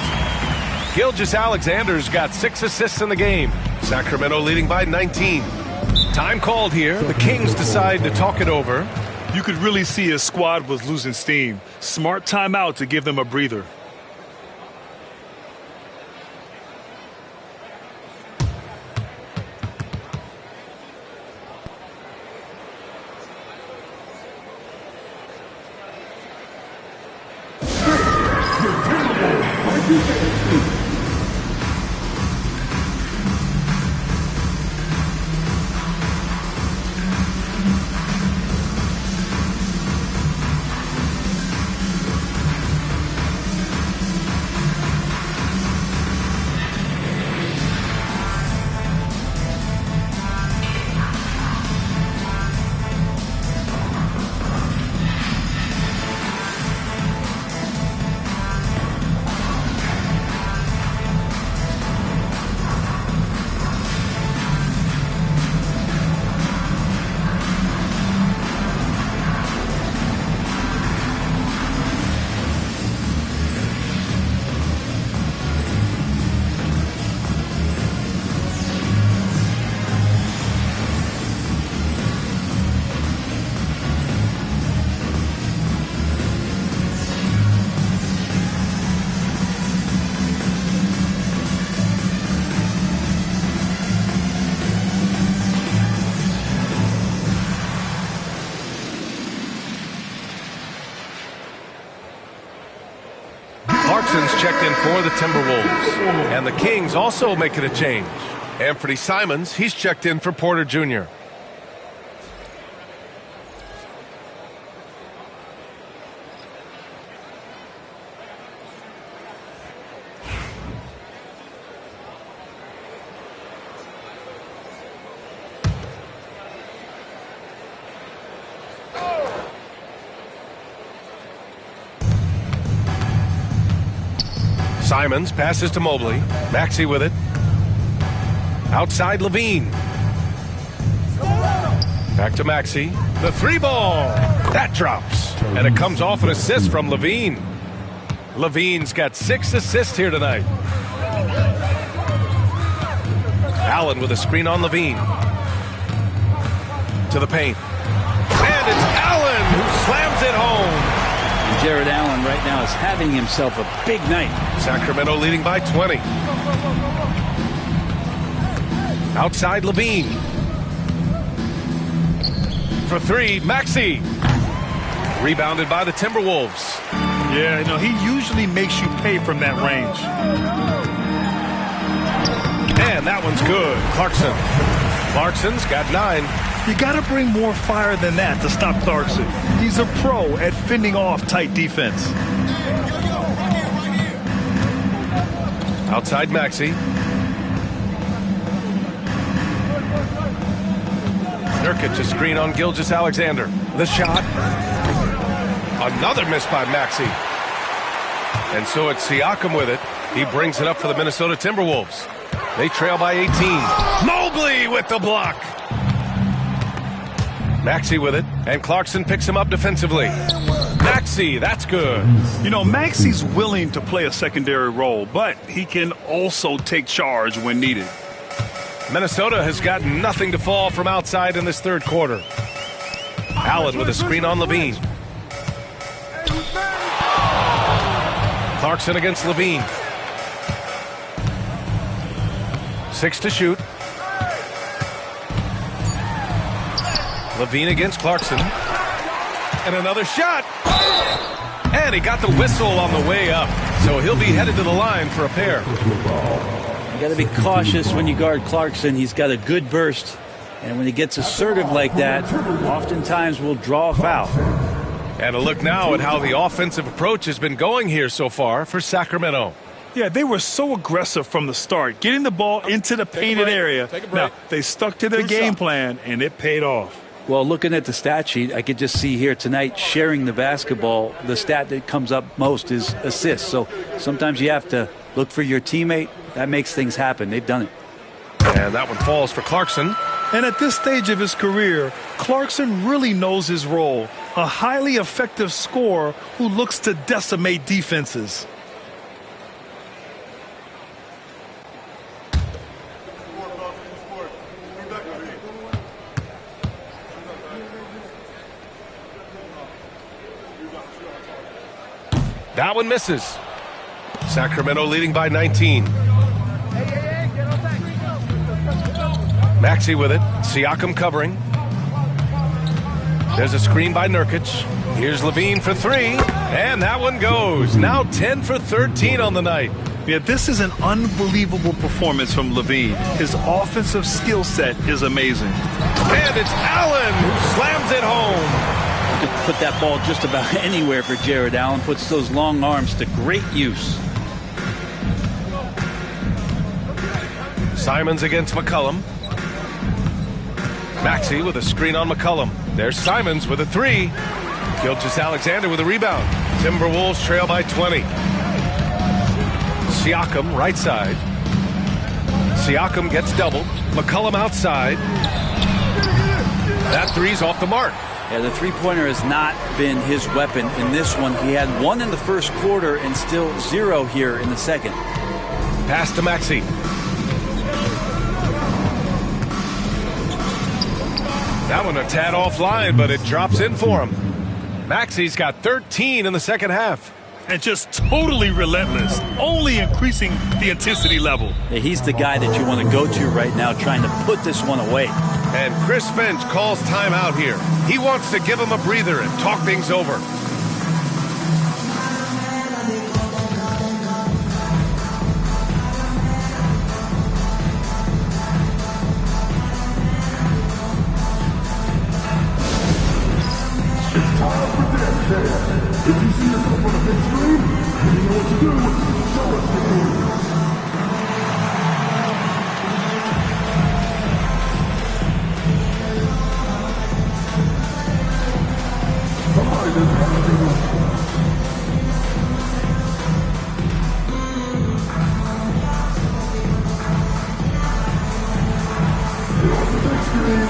Speaker 1: Gilgeous-Alexander's got 6 assists in the game. Sacramento leading by 19. Time called here. The Kings decide to talk it over.
Speaker 3: You could really see his squad was losing steam. Smart timeout to give them a breather.
Speaker 1: Clarkson's checked in for the Timberwolves. And the Kings also making a change. Anthony Simons, he's checked in for Porter Jr. Simons passes to Mobley. Maxey with it. Outside LaVine. Back to Maxey. The three ball. That drops. And it comes off an assist from LaVine. LaVine's got 6 assists here tonight. Allen with a screen on LaVine. To the paint. And it's Allen who slams it home.
Speaker 2: Jared Allen right now is having himself a big night.
Speaker 1: Sacramento leading by 20. Outside LaVine. For 3, Maxey. Rebounded by the Timberwolves.
Speaker 3: Yeah, he usually makes you pay from that range.
Speaker 1: And that one's good. Clarkson's got 9.
Speaker 3: You got to bring more fire than that to stop Clarkson. He's a pro at fending off tight defense.
Speaker 1: Outside Maxey. Nurkic a screen on Gilgeous-Alexander. The shot. Another miss by Maxey. And so it's Siakam with it. He brings it up for the Minnesota Timberwolves. They trail by 18. Mobley with the block. Maxey with it, and Clarkson picks him up defensively. Maxey, that's good.
Speaker 3: Maxey's willing to play a secondary role, but he can also take charge when needed.
Speaker 1: Minnesota has got nothing to fall from outside in this third quarter. Allen with a screen on LaVine. Clarkson against LaVine. 6 to shoot. LaVine against Clarkson. And another shot. And he got the whistle on the way up. So he'll be headed to the line for a pair.
Speaker 2: You got to be cautious when you guard Clarkson. He's got a good burst. And when he gets assertive like that, oftentimes will draw a foul.
Speaker 1: And a look now at how the offensive approach has been going here so far for Sacramento.
Speaker 3: Yeah, they were so aggressive from the start, getting the ball into the painted area. Now, they stuck to their game plan, and it paid off.
Speaker 2: Well, looking at the stat sheet, I could just see here tonight sharing the basketball. The stat that comes up most is assists. So sometimes you have to look for your teammate. That makes things happen. They've done it.
Speaker 1: And that one falls for Clarkson.
Speaker 3: And at this stage of his career, Clarkson really knows his role. A highly effective scorer who looks to decimate defenses.
Speaker 1: That one misses. Sacramento leading by 19. Maxey with it. Siakam covering. There's a screen by Nurkic. Here's LaVine for 3. And that one goes. Now 10 for 13 on the night.
Speaker 3: Yeah, this is an unbelievable performance from LaVine. His offensive skill set is amazing.
Speaker 1: And it's Allen who slams it home.
Speaker 2: Could put that ball just about anywhere for Jared Allen. Puts those long arms to great use.
Speaker 1: Simons against McCollum. Maxey with a screen on McCollum. There's Simons with a 3. Gilgeous-Alexander with a rebound. Timberwolves trail by 20. Siakam right side. Siakam gets doubled. McCollum outside. That 3's off the mark.
Speaker 2: Yeah, the three-pointer has not been his weapon in this one. He had 1 in the first quarter and still 0 here in the second.
Speaker 1: Pass to Maxey. That one a tad offline, but it drops in for him. Maxey's got 13 in the second half.
Speaker 3: And just totally relentless, only increasing the intensity level.
Speaker 2: Yeah, he's the guy that you want to go to right now, trying to put this one away.
Speaker 1: And Chris Finch calls timeout here. He wants to give him a breather and talk things over.
Speaker 9: If you see yourself on a big screen, and you know what to do, show us your moves. Somebody doesn't have to do it. You're on the big screen.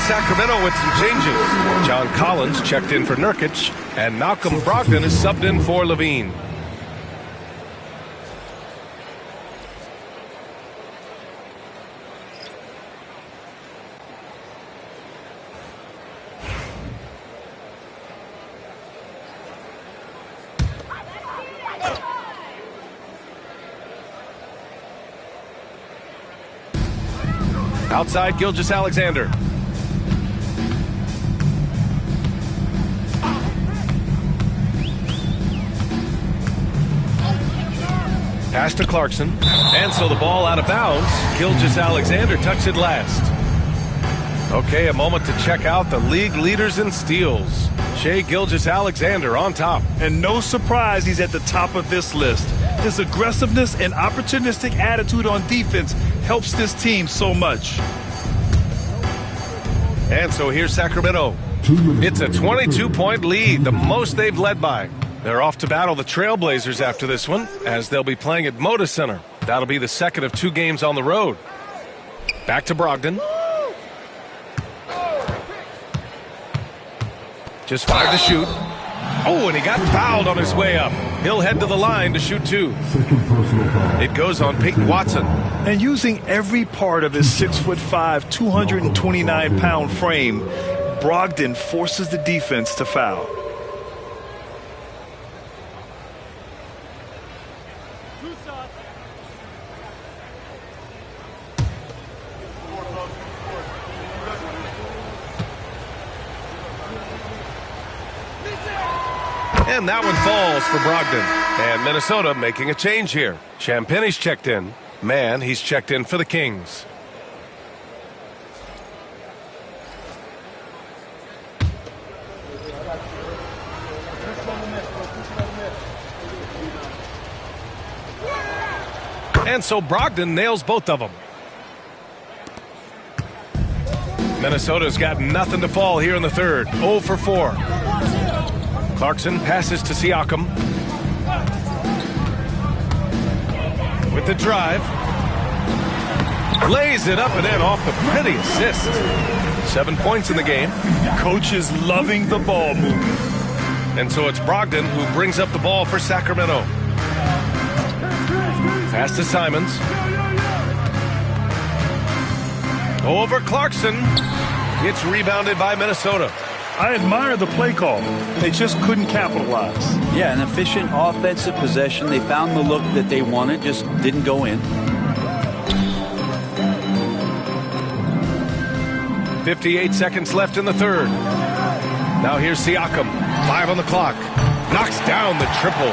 Speaker 1: Sacramento with some changes. John Collins checked in for Nurkic, and Malcolm Brogdon is subbed in for Levine. Outside, Gilgeous-Alexander. Pass to Clarkson, and so the ball out of bounds. Gilgeous-Alexander tucks it last. Okay, a moment to check out the league leaders in steals. Shai Gilgeous-Alexander on top.
Speaker 3: And no surprise he's at the top of this list. His aggressiveness and opportunistic attitude on defense helps this team so much.
Speaker 1: And so here's Sacramento. It's a 22-point lead, the most they've led by. They're off to battle the Trailblazers after this one, as they'll be playing at Moda Center. That'll be the second of 2 games on the road. Back to Brogdon. Just 5 to shoot. Oh, and he got fouled on his way up. He'll head to the line to shoot 2. It goes on Peyton Watson.
Speaker 3: And using every part of his 6'5", 229-pound frame, Brogdon forces the defense to foul.
Speaker 1: And that one falls for Brogdon. And Minnesota making a change here. Champagne's checked in. Man, he's checked in for the Kings. And so Brogdon nails both of them. Minnesota's got nothing to fall here in the third. 0 for 4. Clarkson passes to Siakam. With the drive. Lays it up and in off the pretty assist. 7 points in the game.
Speaker 3: Coach is loving the ball movement.
Speaker 1: And so it's Brogdon who brings up the ball for Sacramento. Pass to Simons. Over Clarkson. It's rebounded by Minnesota.
Speaker 3: I admire the play call. They just couldn't capitalize.
Speaker 2: Yeah, an efficient offensive possession. They found the look that they wanted, just didn't go in.
Speaker 1: 58 seconds left in the third. Now here's Siakam. 5 on the clock. Knocks down the triple.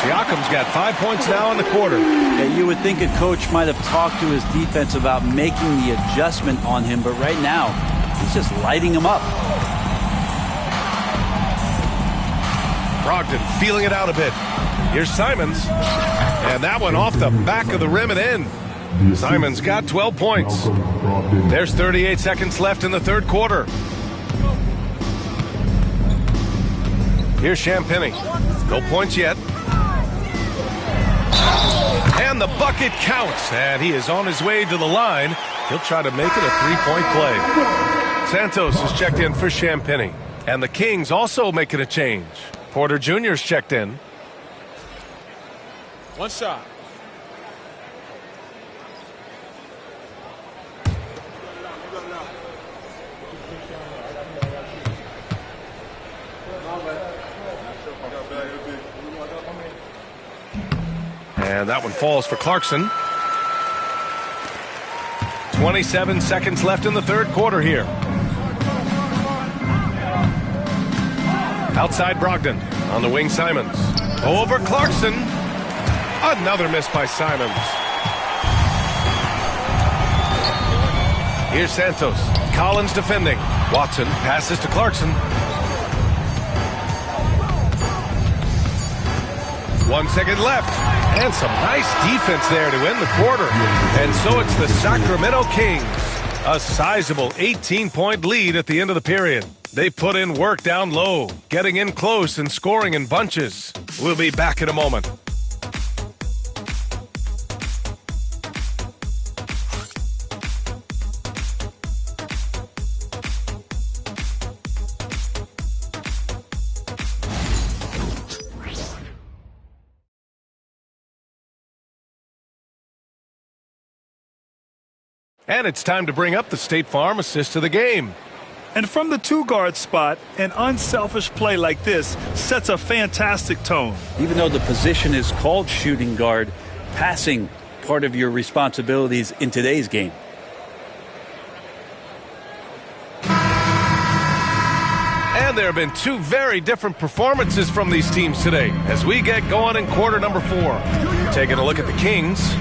Speaker 1: Siakam's got 5 points now in the quarter.
Speaker 2: Yeah, you would think a coach might have talked to his defense about making the adjustment on him, but right now, he's just lighting him up.
Speaker 1: Brogdon feeling it out a bit. Here's Simons. And that one off the back of the rim and in. Simons got 12 points. There's 38 seconds left in the third quarter. Here's Champagnie. No points yet. And the bucket counts. And he is on his way to the line. He'll try to make it a 3-point play. Santos is checked in for Champagny. And the Kings also making a change. Porter Jr.'s checked in.
Speaker 4: One shot.
Speaker 1: And that one falls for Clarkson. 27 seconds left in the third quarter here. Outside Brogdon. On the wing, Simons. Over Clarkson. Another miss by Simons. Here's Santos. Collins defending. Watson passes to Clarkson. 1 second left. And some nice defense there to end the quarter. And so it's the Sacramento Kings. A sizable 18-point lead at the end of the period. They put in work down low, getting in close and scoring in bunches. We'll be back in a moment. And it's time to bring up the State Farm assist of the game.
Speaker 3: And from the two-guard spot, an unselfish play like this sets a fantastic tone.
Speaker 2: Even though the position is called shooting guard, passing part of your responsibilities in today's game.
Speaker 1: And there have been two very different performances from these teams today as we get going in quarter number 4. Taking a look at the Kings,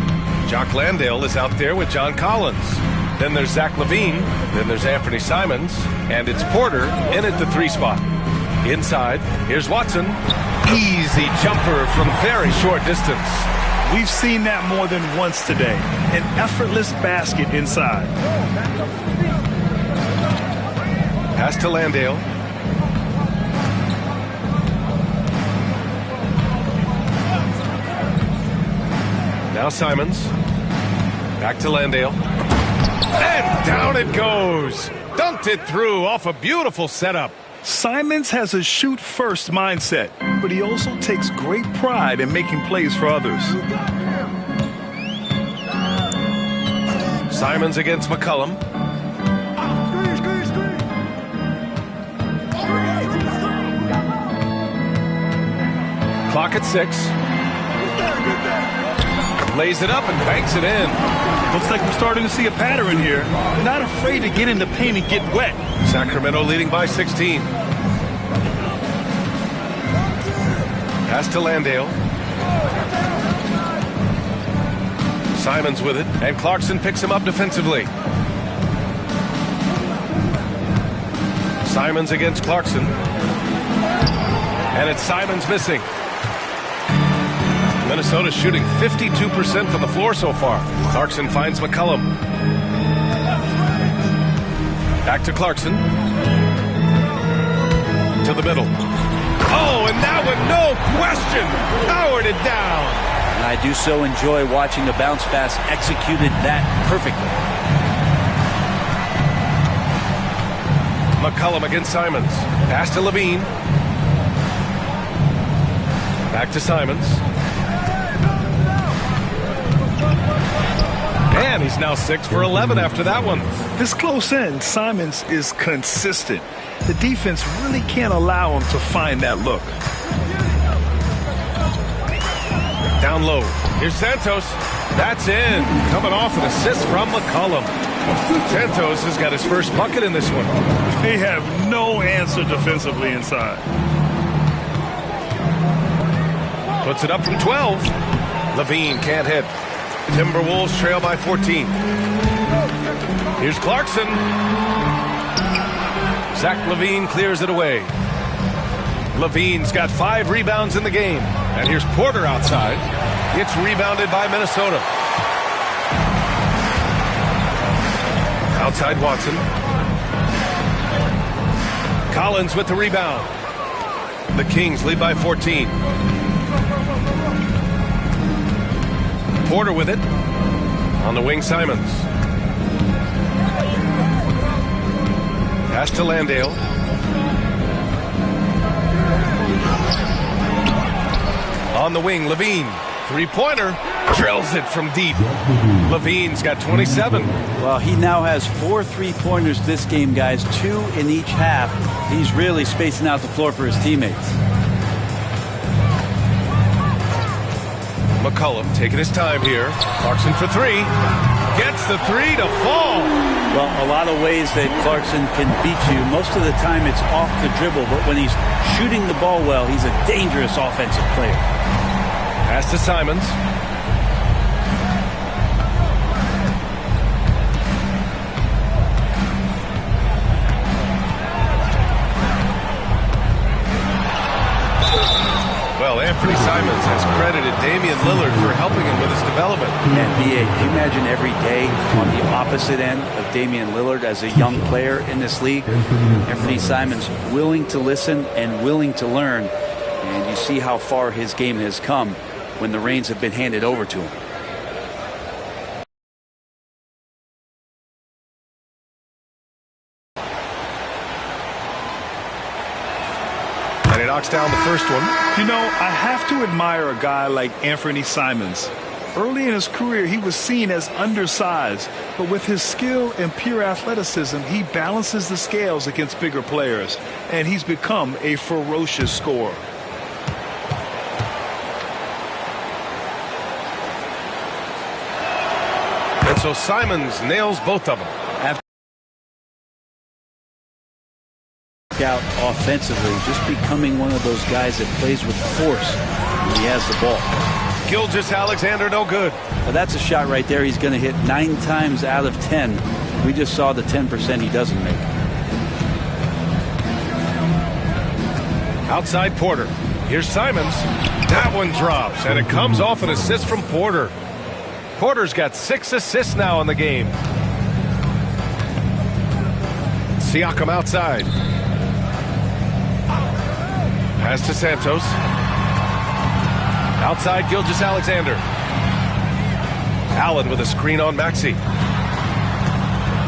Speaker 1: Jock Landale is out there with John Collins. Then there's Zach LaVine. Then there's Anthony Simons. And it's Porter in at the 3 spot. Inside, here's Watson. Easy jumper from very short distance.
Speaker 3: We've seen that more than once today. An effortless basket inside.
Speaker 1: Pass to Landale. Now Simons. Back to Landale. And down it goes. Dunked it through off a beautiful setup.
Speaker 3: Simons has a shoot-first mindset, but he also takes great pride in making plays for others.
Speaker 1: Simons against McCollum. Clock at 6. Lays it up and banks it in.
Speaker 3: Looks like we're starting to see a pattern here. Not afraid to get in the paint and get wet.
Speaker 1: Sacramento leading by 16. Pass to Landale. Simons with it, and Clarkson picks him up defensively. Simons against Clarkson. And it's Simons missing. Minnesota shooting 52% from the floor so far. Clarkson finds McCollum. Back to Clarkson. To the middle. Oh, and that one, no question, powered it down.
Speaker 2: And I do so enjoy watching the bounce pass executed that perfectly.
Speaker 1: McCollum against Simons. Pass to LaVine. Back to Simons. And he's now 6 for 11 after that one.
Speaker 3: This close in, Simons is consistent. The defense really can't allow him to find that look.
Speaker 1: Down low. Here's Santos. That's in. Coming off an assist from McCollum. Santos has got his first bucket in this one.
Speaker 3: They have no answer defensively inside.
Speaker 1: Puts it up from 12. LaVine can't hit. Timberwolves trail by 14. Here's Clarkson. Zach LaVine clears it away. LaVine's got 5 rebounds in the game. And here's Porter outside. It's rebounded by Minnesota. Outside Watson. Collins with the rebound. The Kings lead by 14. Porter with it. On the wing, Simons. Pass to Landale. On the wing, Levine. Three-pointer. Drills it from deep. Levine's got 27.
Speaker 2: Well, he now has 4 3-pointers this game, guys. 2 in each half. He's really spacing out the floor for his teammates.
Speaker 1: McCollum taking his time here. Clarkson for 3. Gets the 3 to fall.
Speaker 2: Well, a lot of ways that Clarkson can beat you. Most of the time it's off the dribble, but when he's shooting the ball well, he's a dangerous offensive player.
Speaker 1: Pass to Simons. Well, Anthony Simons has credited Damian Lillard for helping him with his development.
Speaker 2: And B.A., can you imagine every day on the opposite end of Damian Lillard as a young player in this league? Anthony Simons willing to listen and willing to learn. And you see how far his game has come when the reins have been handed over to him.
Speaker 1: And he knocks down the first one.
Speaker 3: You know, I have to admire a guy like Anthony Simons. Early in his career, he was seen as undersized, but with his skill and pure athleticism, he balances the scales against bigger players, and he's become a ferocious scorer.
Speaker 1: And so Simons nails both of them.
Speaker 2: Out offensively, just becoming one of those guys that plays with force when he has the ball.
Speaker 1: Gilgeous-Alexander, no good.
Speaker 2: Well, that's a shot right there. He's going to hit 9 times out of 10. We just saw the 10% he doesn't make.
Speaker 1: Outside Porter. Here's Simons. That one drops, and it comes off an assist from Porter. Porter's got 6 assists now in the game. Siakam outside. Pass to Santos. Outside Gilgeous-Alexander. Allen with a screen on Maxey.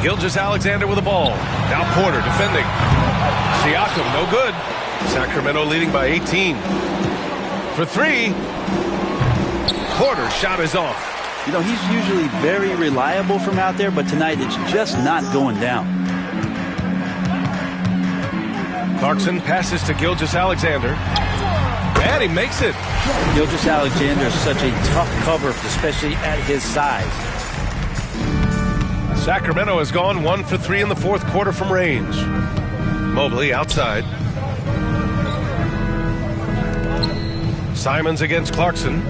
Speaker 1: Gilgeous-Alexander with the ball. Now Porter defending. Siakam, no good. Sacramento leading by 18. For 3. Porter's shot is off.
Speaker 2: You know, he's usually very reliable from out there, but tonight it's just not going down.
Speaker 1: Clarkson passes to Gilgeous-Alexander. And he makes it.
Speaker 2: Gilgeous-Alexander is such a tough cover, especially at his size.
Speaker 1: Sacramento has gone 1 for 3 in the fourth quarter from range. Mobley outside. Simons against Clarkson.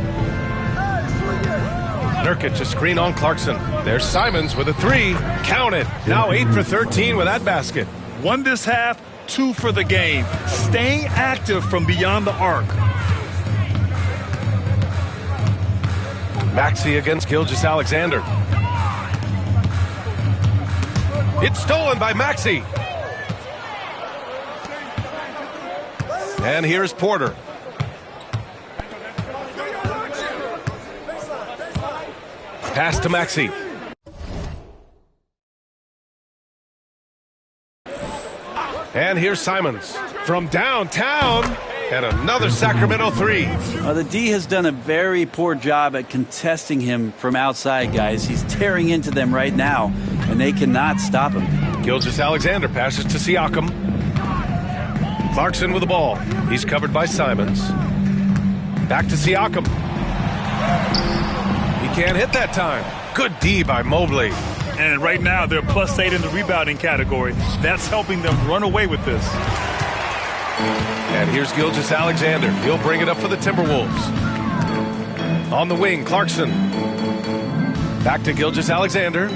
Speaker 1: Nurkic a screen on Clarkson. There's Simons with a 3. Count it. Now 8 for 13 with that basket.
Speaker 3: Won this half, 2 for the game. Staying active from beyond the arc.
Speaker 1: Maxey against Gilgeous-Alexander. It's stolen by Maxey. And here's Porter. Pass to Maxey. And here's Simons from downtown, and another Sacramento 3.
Speaker 2: The D has done a very poor job at contesting him from outside, guys. He's tearing into them right now, and they cannot stop him.
Speaker 1: Gilgeous-Alexander passes to Siakam. Clarkson with the ball. He's covered by Simons. Back to Siakam. He can't hit that time. Good D by Mobley.
Speaker 3: And right now, they're +8 in the rebounding category. That's helping them run away with this.
Speaker 1: And here's Gilgeous-Alexander. He'll bring it up for the Timberwolves. On the wing, Clarkson. Back to Gilgeous-Alexander.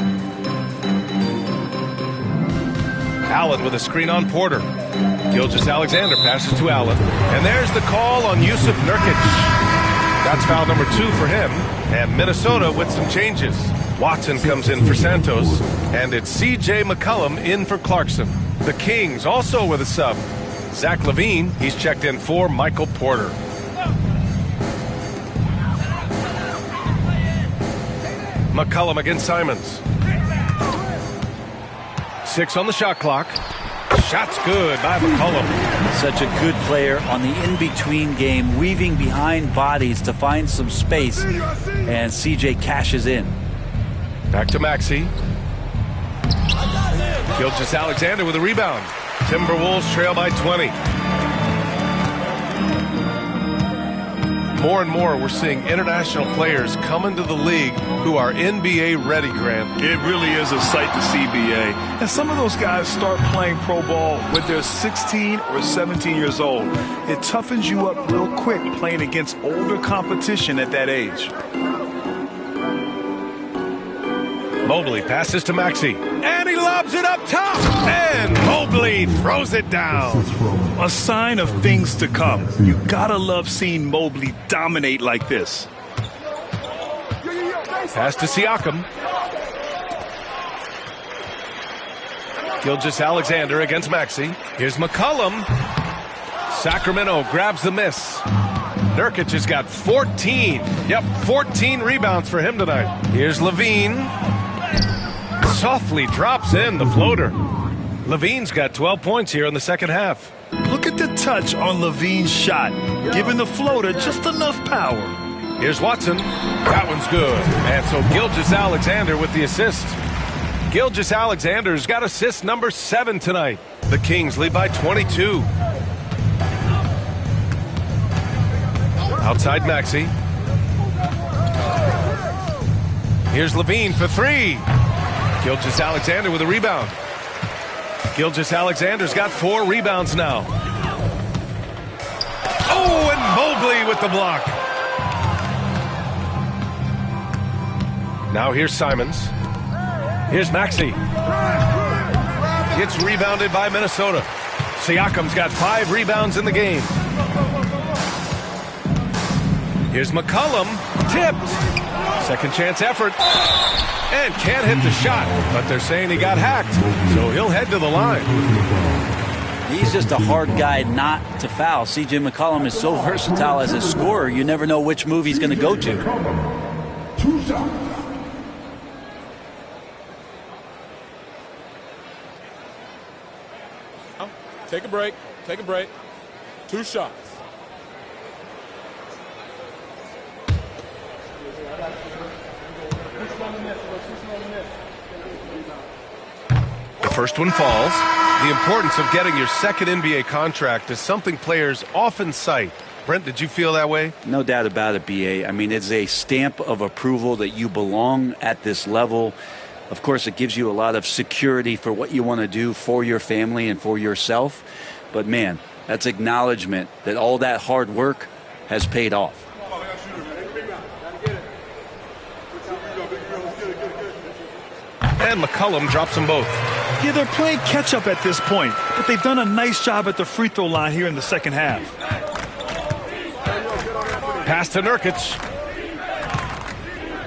Speaker 1: Allen with a screen on Porter. Gilgeous-Alexander passes to Allen. And there's the call on Jusuf Nurkic. That's foul number 2 for him. And Minnesota with some changes. Watson comes in for Santos. And it's C.J. McCollum in for Clarkson. The Kings also with a sub. Zach LaVine, he's checked in for Michael Porter. McCollum against Simons. 6 on the shot clock. Shot's good by McCollum.
Speaker 2: Such a good player on the in-between game, weaving behind bodies to find some space, and CJ cashes in.
Speaker 1: Back to Maxey. Gilgeous-Alexander with a rebound. Timberwolves trail by 20. More and more, we're seeing international players come into the league who are NBA ready, Grant.
Speaker 3: It really is a sight to see, BA. And some of those guys start playing pro ball when they're 16 or 17 years old. It toughens you up real quick playing against older competition at that age.
Speaker 1: Mobley passes to Maxey, and he lobs it up top, and Mobley throws it down.
Speaker 3: A sign of things to come. You gotta love seeing Mobley dominate like this.
Speaker 1: Pass to Siakam. Gilgeous-Alexander against Maxey. Here's McCollum. Sacramento grabs the miss. Nurkic has got 14. Yep, 14 rebounds for him tonight. Here's Levine. Softly drops in the floater. Levine's got 12 points here in the second half.
Speaker 3: Look at the touch on Levine's shot, giving the floater just enough power.
Speaker 1: Here's Watson. That one's good. And so Gilgeous-Alexander with the assist. Gilgeous-Alexander's got assist number 7 tonight. The Kings lead by 22. Outside Maxey. Here's Levine for 3. Gilgeous-Alexander with a rebound. Gilgeous-Alexander's got 4 rebounds now. Oh, and Mobley with the block. Now here's Simons. Here's Maxey. Gets rebounded by Minnesota. Siakam's got 5 rebounds in the game. Here's McCollum. Tipped. Second chance effort. And can't hit the shot, but they're saying he got hacked, so he'll head to the line.
Speaker 2: He's just a hard guy not to foul. CJ McCollum is so versatile as a scorer, you never know which move he's going to go to.
Speaker 9: 2 shots.
Speaker 4: Take a break. Take a break. 2 shots.
Speaker 1: The first one falls. The importance of getting your second NBA contract is something players often cite. Brent, did you feel that way?
Speaker 2: No doubt about it, BA. I mean, it's a stamp of approval that you belong at this level. Of course, it gives you a lot of security for what you want to do for your family and for yourself. But, man, that's acknowledgement that all that hard work has paid off.
Speaker 1: And McCollum drops them both.
Speaker 3: Yeah, they're playing catch-up at this point, but they've done a nice job at the free throw line here in the second half.
Speaker 1: Pass to Nurkic.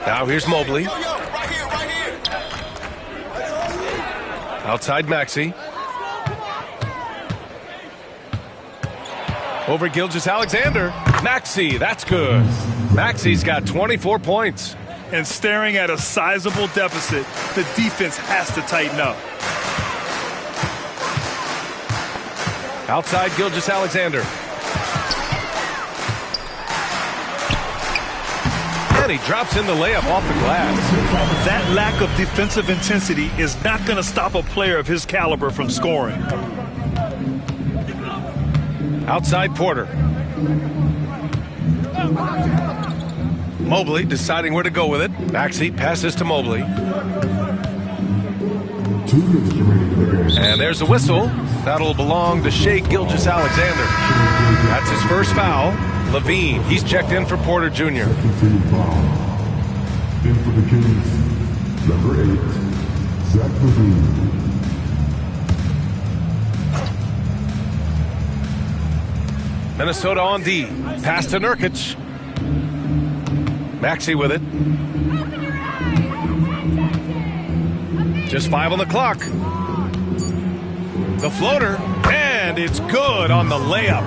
Speaker 1: Now here's Mobley. Outside Maxey. Over Gilgeous-Alexander. Maxey, that's good. Maxey's got 24 points.
Speaker 3: And staring at a sizable deficit, the defense has to tighten up.
Speaker 1: Outside Gilgeous-Alexander. And he drops in the layup off the glass.
Speaker 3: That lack of defensive intensity is not going to stop a player of his caliber from scoring.
Speaker 1: Outside Porter. Mobley deciding where to go with it. Maxey passes to Mobley.
Speaker 9: 2 minutes remaining in the game.
Speaker 1: And there's a whistle. That'll belong to Shai Gilgeous-Alexander. That's his first foul. Levine, he's checked in for Porter Jr.
Speaker 9: Second team foul. In for the Kings, number 8, Zach Levine.
Speaker 1: Minnesota on D. Pass to Nurkic. Maxey with it. Just 5 on the clock. The floater, and it's good on the layup.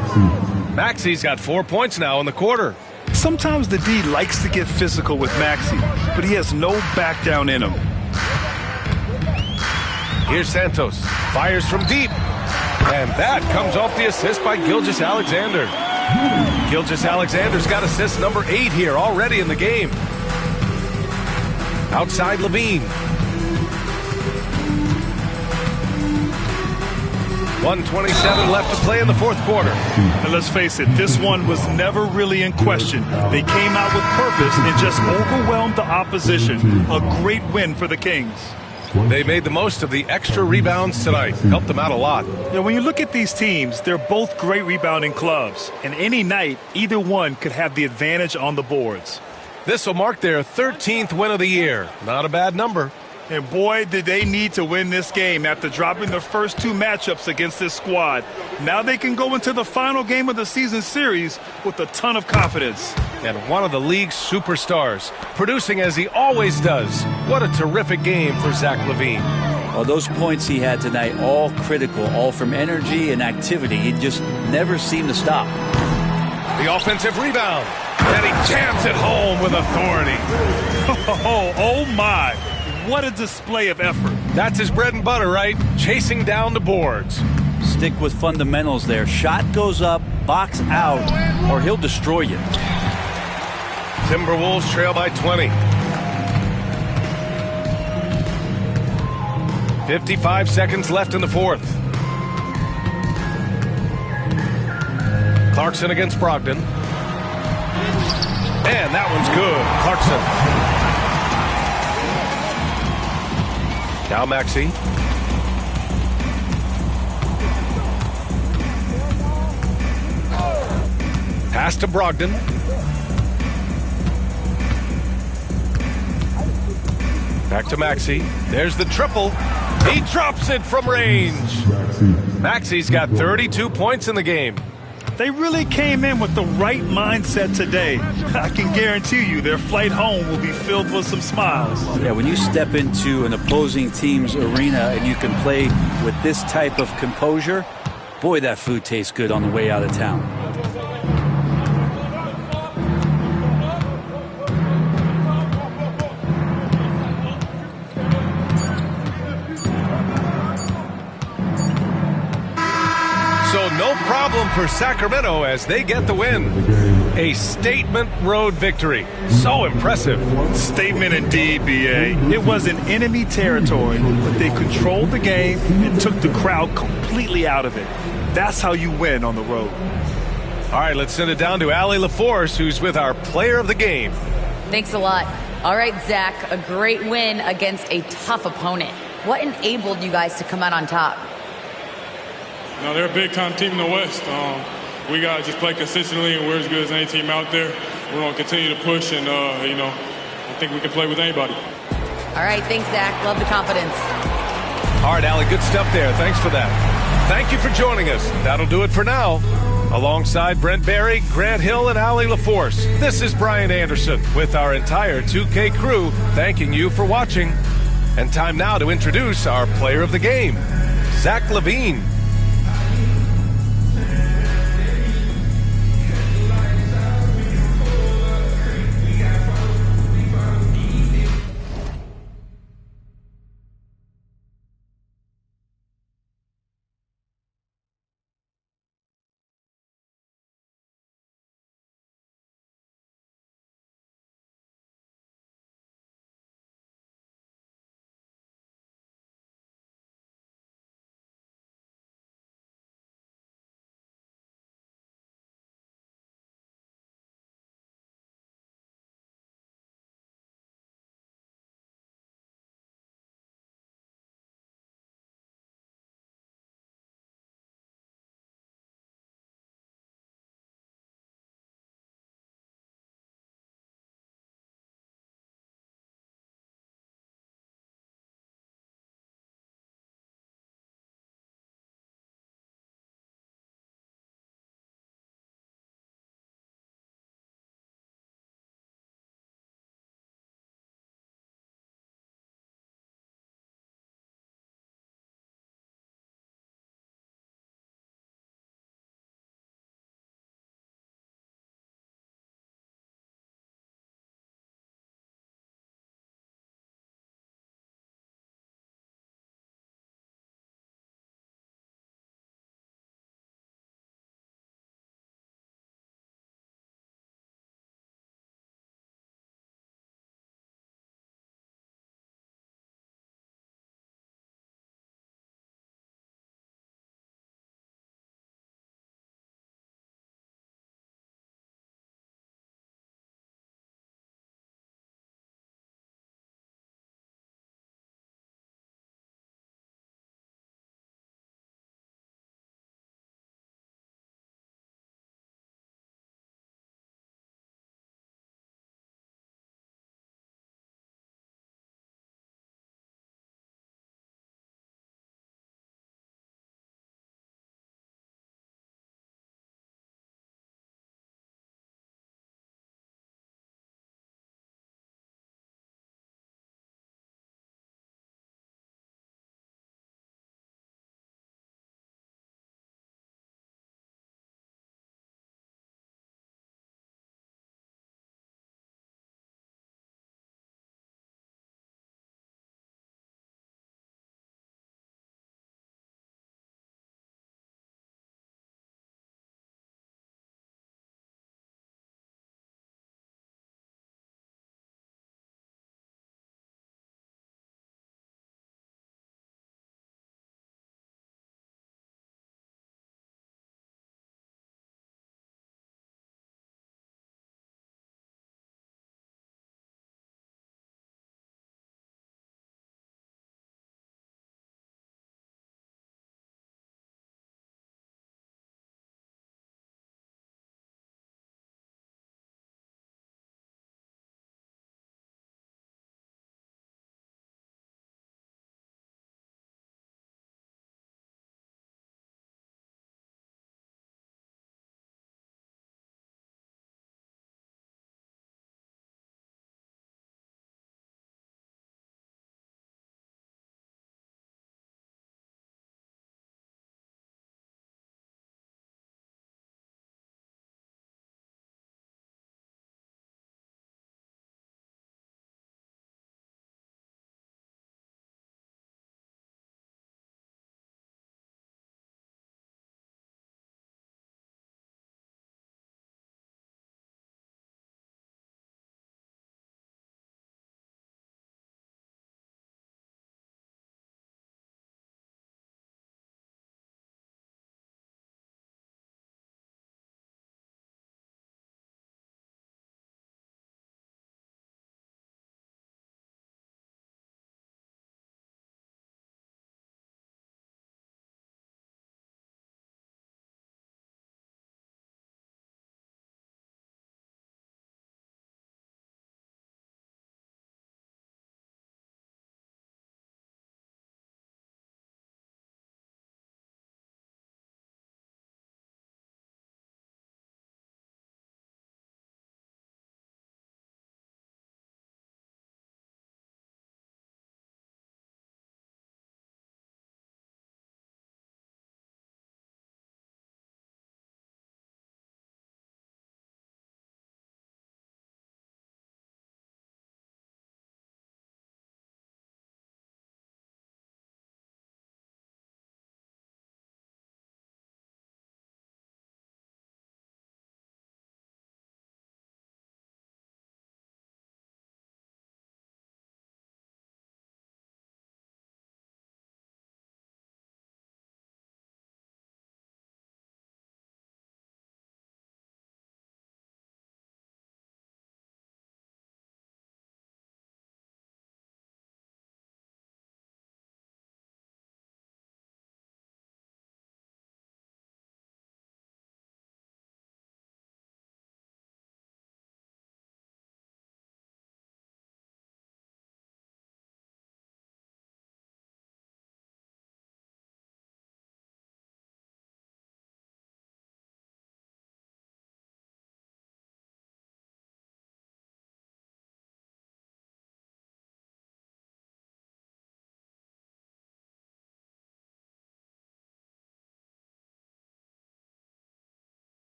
Speaker 1: Maxey's got 4 points now in the quarter.
Speaker 3: Sometimes the D likes to get physical with Maxey, but he has no back down in him.
Speaker 1: Here's Santos. Fires from deep. And that comes off the assist by Gilgeous-Alexander. Gilgeous-Alexander's got assist number 8 here already in the game. Outside Levine. 1:27 left to play in the fourth quarter.
Speaker 3: And let's face it, this one was never really in question. They came out with purpose and just overwhelmed the opposition. A great win for the Kings.
Speaker 1: They made the most of the extra rebounds tonight. Helped them out a lot.
Speaker 3: Yeah, when you look at these teams, they're both great rebounding clubs. And any night, either one could have the advantage on the boards.
Speaker 1: This will mark their 13th win of the year. Not a bad number.
Speaker 3: And boy, did they need to win this game after dropping their first 2 matchups against this squad. Now they can go into the final game of the season series with a ton of confidence.
Speaker 1: And one of the league's superstars, producing as he always does. What a terrific game for Zach LaVine.
Speaker 2: Well, those points he had tonight, all critical, all from energy and activity. He just never seemed to stop.
Speaker 1: The offensive rebound. And he jams it home with authority.
Speaker 3: Oh my. What a display of effort.
Speaker 1: That's his bread and butter, right? Chasing down the boards.
Speaker 2: Stick with fundamentals there. Shot goes up, box out, or he'll destroy you.
Speaker 1: Timberwolves trail by 20. 55 seconds left in the fourth. Clarkson against Brogdon. And that one's good. Clarkson. Now Maxey. Pass to Brogdon. Back to Maxey. There's the triple. He drops it from range. Maxey's got 32 points in the game.
Speaker 3: They really came in with the right mindset today. I can guarantee you their flight home will be filled with some smiles.
Speaker 2: Yeah, when you step into an opposing team's arena and you can play with this type of composure, boy, that food tastes good on the way out of town.
Speaker 1: So no problem for Sacramento as they get the win. A statement road victory. So impressive.
Speaker 3: Statement indeed, B.A. It was in enemy territory, but they controlled the game and took the crowd completely out of it. That's how you win on the road.
Speaker 1: All right, let's send it down to Allie LaForce, who's with our player of the game.
Speaker 5: Thanks a lot. All right, Zach, a great win against a tough opponent. What enabled you guys to come out on top?
Speaker 4: No, they're a big-time team in the West. We got to just play consistently, and we're as good as any team out there. We're going to continue to push, and, I think we can play with anybody.
Speaker 5: All right, thanks, Zach. Love the confidence.
Speaker 1: All right, Allie, good stuff there. Thanks for that. Thank you for joining us. That'll do it for now. Alongside Brent Barry, Grant Hill, and Allie LaForce, this is Brian Anderson with our entire 2K crew thanking you for watching. And time now to introduce our player of the game, Zach LaVine.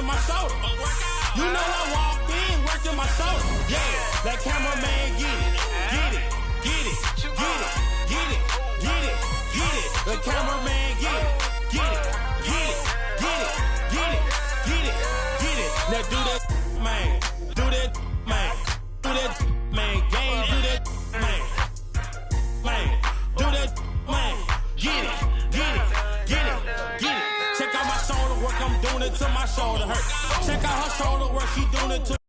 Speaker 10: working my shoulder. You know I walked in, working my shoulder. Yeah, that cameraman get it, get it, get it, get it, get it, get it, get it. The cameraman get it, get it, get it, get it, get it, get it, get it. Now do that, man, do that, man, do that, man, game, do that, man, man, do that, man, get it, get it, get it, get it. Check out my shoulder work, I'm doing it till my shoulder hurt. Check out her shoulder work, she doing it to